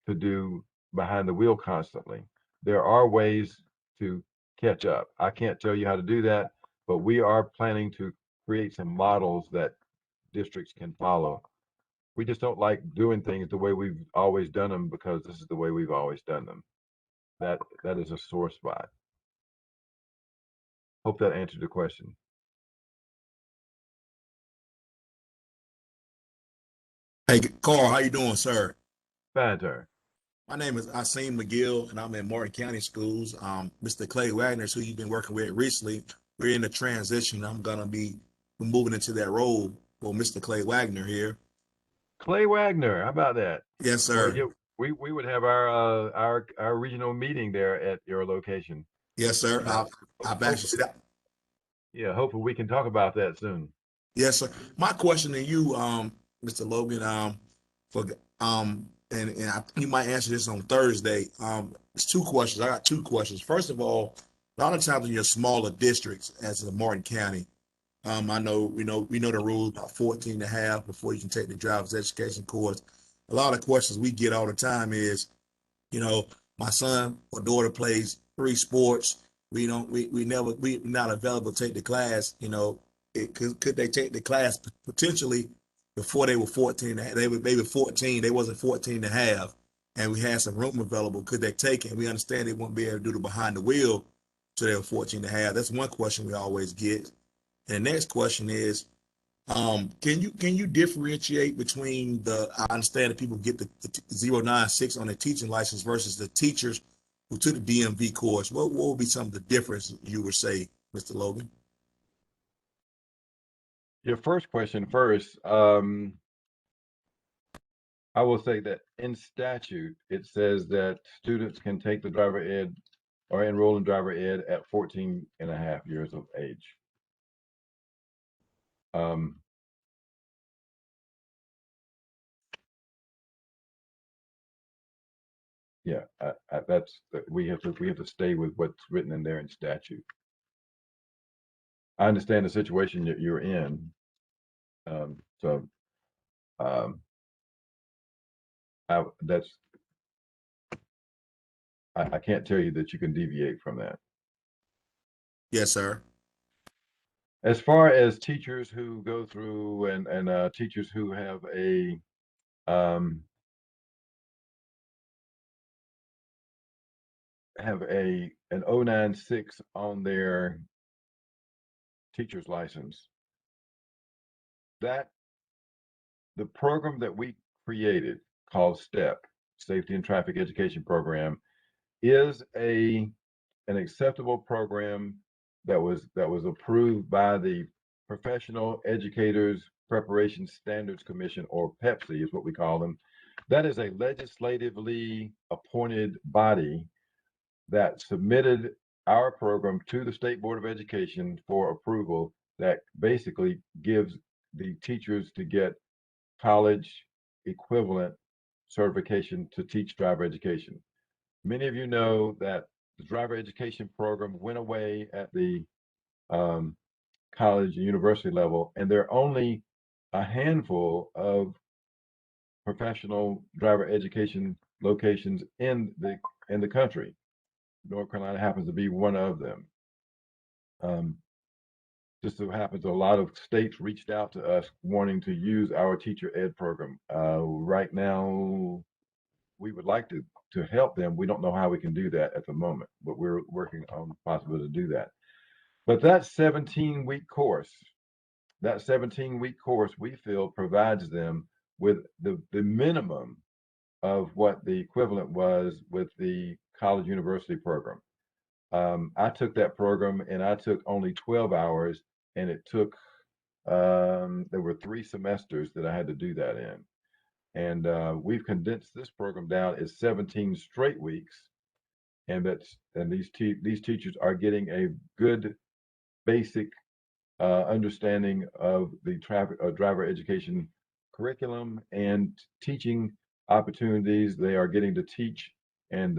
to do behind the wheel constantly. There are ways to catch up. I can't tell you how to do that, but we are planning to create some models that districts can follow. We just don't like doing things the way we've always done them because this is the way we've always done them. That is a sore spot. Hope that answered the question. Hey, Carl, how you doing, sir? Fine, sir. My name is Asim McGill, and I'm in Martin County Schools. Mr. Clay Wagner is who you've been working with recently. We're in the transition. I'm gonna be moving into that role for Mr. Clay Wagner here. Clay Wagner, how about that? Yes, Well, sir. yeah, we would have our regional meeting there at your location. Yes, sir. And I've actually yeah, hopefully we can talk about that soon. Yes, sir. My question to you, Mr. Logan, for and you might answer this on Thursday. It's 2 questions. I got 2 questions. First of all, a lot of times in your smaller districts, as in Martin County, I know we know the rules about 14 and a half before you can take the driver's education course. A lot of questions we get all the time is, you know, my son or daughter plays 3 sports. We're not available to take the class. Could they take the class potentially before they were 14? They were 14. They wasn't 14 and a half, and we had some room available. Could they take it? We understand they won't be able to do the behind the wheel till they were 14 and a half. That's one question we always get. And the next question is, can you differentiate between I understand that people get the 096 on their teaching license versus the teachers who took the DMV course. What would be some of the difference you would say, Mr. Logan? Your first question first. I will say that in statute, it says that students can take the driver ed or enroll in driver ed at 14 and a half years of age. Yeah, we have to stay with what's written in there in statute. I understand the situation that you're in. So that's I can't tell you that you can deviate from that. Yes, sir. As far as teachers who go through and teachers who have um, an 096 on their teacher's license, that the program that we created called STEP, Safety and Traffic Education Program, is an acceptable program that was approved by the Professional Educators Preparation Standards Commission, or PEPSI is what we call them. That is a legislatively appointed body that submitted our program to the State Board of Education for approval, that basically gives the teachers to get college equivalent certification to teach driver education. Many of you know that the driver education program went away at the um, college and university level, and there are only a handful of professional driver education locations in the country. North Carolina happens to be one of them. Just so happens a lot of states reached out to us wanting to use our teacher ed program. Right now, we would like to help them. We don't know how we can do that at the moment, but we're working on the possibility to do that. But that 17-week course, we feel provides them with the minimum of what the equivalent was with the college university program. I took that program and I took only 12 hours, and it took there were 3 semesters that I had to do that in. And we've condensed this program down as 17 straight weeks, and these teachers are getting a good basic understanding of the driver education curriculum and teaching opportunities. They are getting to teach and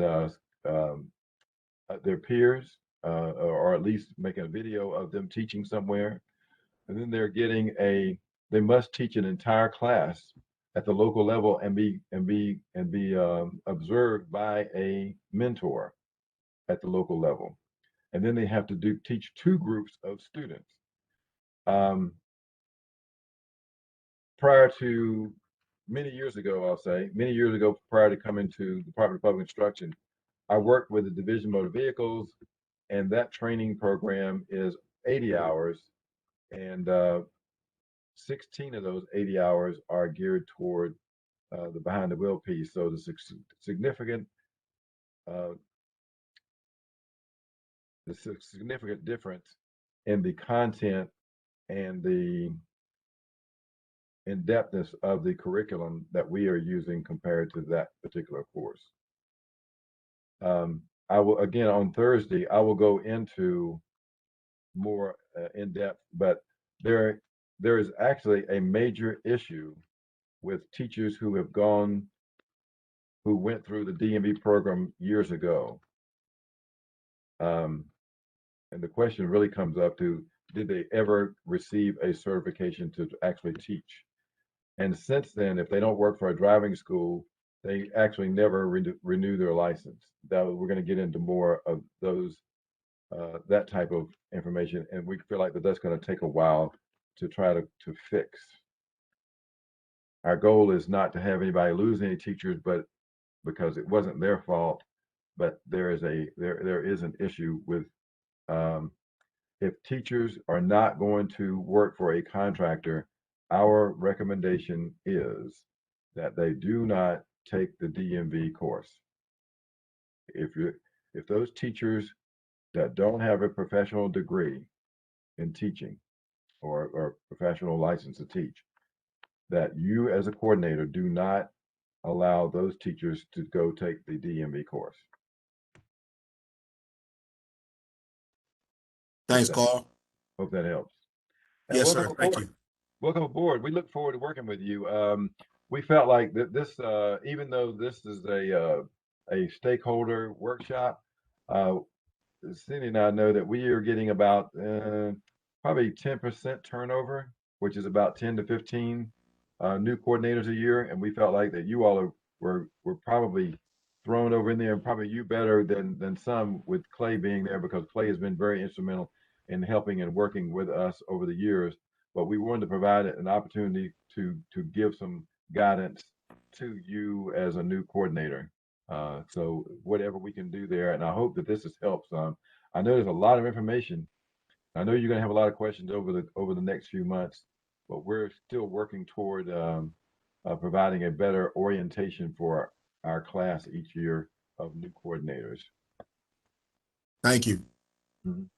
their peers, or at least making a video of them teaching somewhere. And then they must teach an entire class at the local level and be observed by a mentor at the local level. And then they have to teach 2 groups of students. Prior to many years ago, I'll say many years ago, prior to coming to the Department of Public Instruction, I worked with the Division of Motor Vehicles, and that training program is 80 hours, and 16 of those 80 hours are geared toward the behind the wheel piece. So the significant uh, significant difference in the content and the in-depthness of the curriculum that we are using compared to that particular course. I will, again, on Thursday, I will go into more in depth, but there is actually a major issue with teachers who went through the DMV program years ago. And the question really comes up to, did they ever receive a certification to actually teach? And since then, if they don't work for a driving school, they actually never renew their license. We're going to get into more of that type of information, and we feel like that's going to take a while to try to fix. Our goal is not to have anybody lose any teachers, but because it wasn't their fault, but there is an issue with if teachers are not going to work for a contractor, our recommendation is that they do not take the DMV course. If those teachers that don't have a professional degree in teaching or professional license to teach, that you as a coordinator do not allow those teachers to go take the DMV course. Thanks, Carl. Hope that helps. And Yes, welcome sir. Thank aboard. you. Welcome aboard. We look forward to working with you. We felt like this, even though this is a stakeholder workshop, Cindy and I know that we are getting about probably 10% turnover which is about 10 to 15 new coordinators a year, and we felt like that you all were probably thrown over in there, and probably you better than some, with Clay being there, because Clay has been very instrumental in helping and working with us over the years. But we wanted to provide an opportunity to give some guidance to you as a new coordinator. So whatever we can do there, and I hope that this has helped some. I know there's a lot of information. I know you're going to have a lot of questions over the next few months, but we're still working toward providing a better orientation for our class each year of new coordinators. Thank you. Mhm.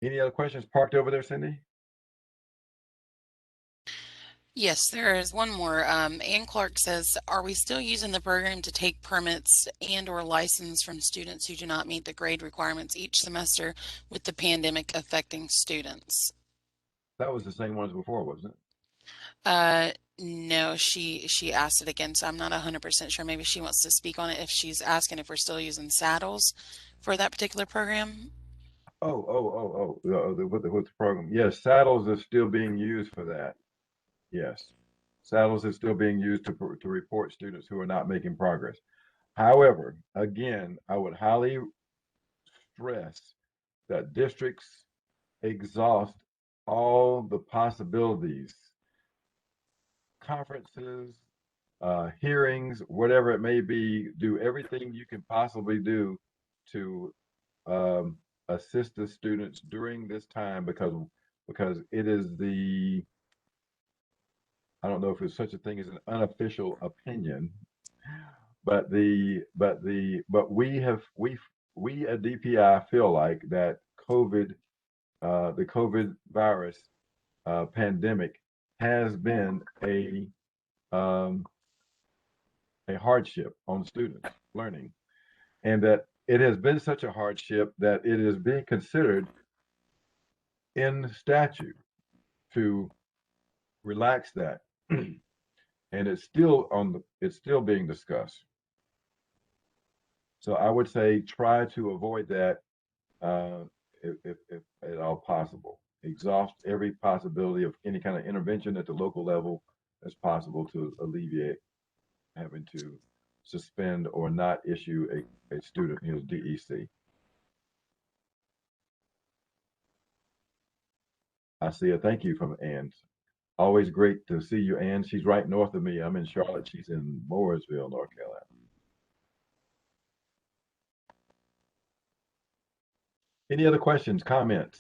Any other questions parked over there, Cindy? Yes, there is one more. Ann Clark says, are we still using the program to take permits and or license from students who do not meet the grade requirements each semester with the pandemic affecting students? That was the same one as before, wasn't it? No, she asked it again, so I'm not 100% sure. Maybe she wants to speak on it if she's asking if we're still using saddles for that particular program. With the program. Yes, saddles is still being used for that. Yes, saddles is still being used to report students who are not making progress. However, again, I would highly stress that districts exhaust all the possibilities, conferences, hearings, whatever it may be, do everything you can possibly do to um, assist the students during this time, because it is the, I don't know if it's such a thing as an unofficial opinion, but we at DPI feel like that the COVID virus pandemic has been um, a hardship on students learning, and that it has been such a hardship that it is being considered in statute to relax that, and it's still being discussed. So I would say try to avoid that uh, if at all possible. Exhaust every possibility of any kind of intervention at the local level as possible to alleviate having to suspend or not issue a student his DEC. I see a thank you from Ann. Always great to see you, Ann. She's right north of me. I'm in Charlotte. She's in Mooresville, North Carolina. Any other questions, comments?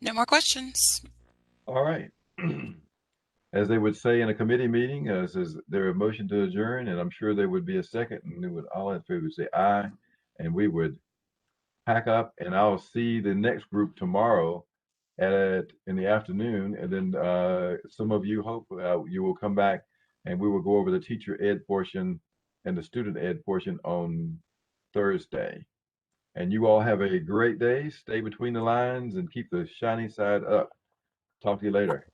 No more questions. All right. As they would say in a committee meeting, is there a motion to adjourn? And I'm sure there would be a second, and we would all in favor say aye, and we would pack up, and I'll see the next group tomorrow in the afternoon, and then some of you hope you will come back, and we will go over the teacher ed portion and the student ed portion on Thursday. And you all have a great day. Stay between the lines and keep the shiny side up. Talk to you later.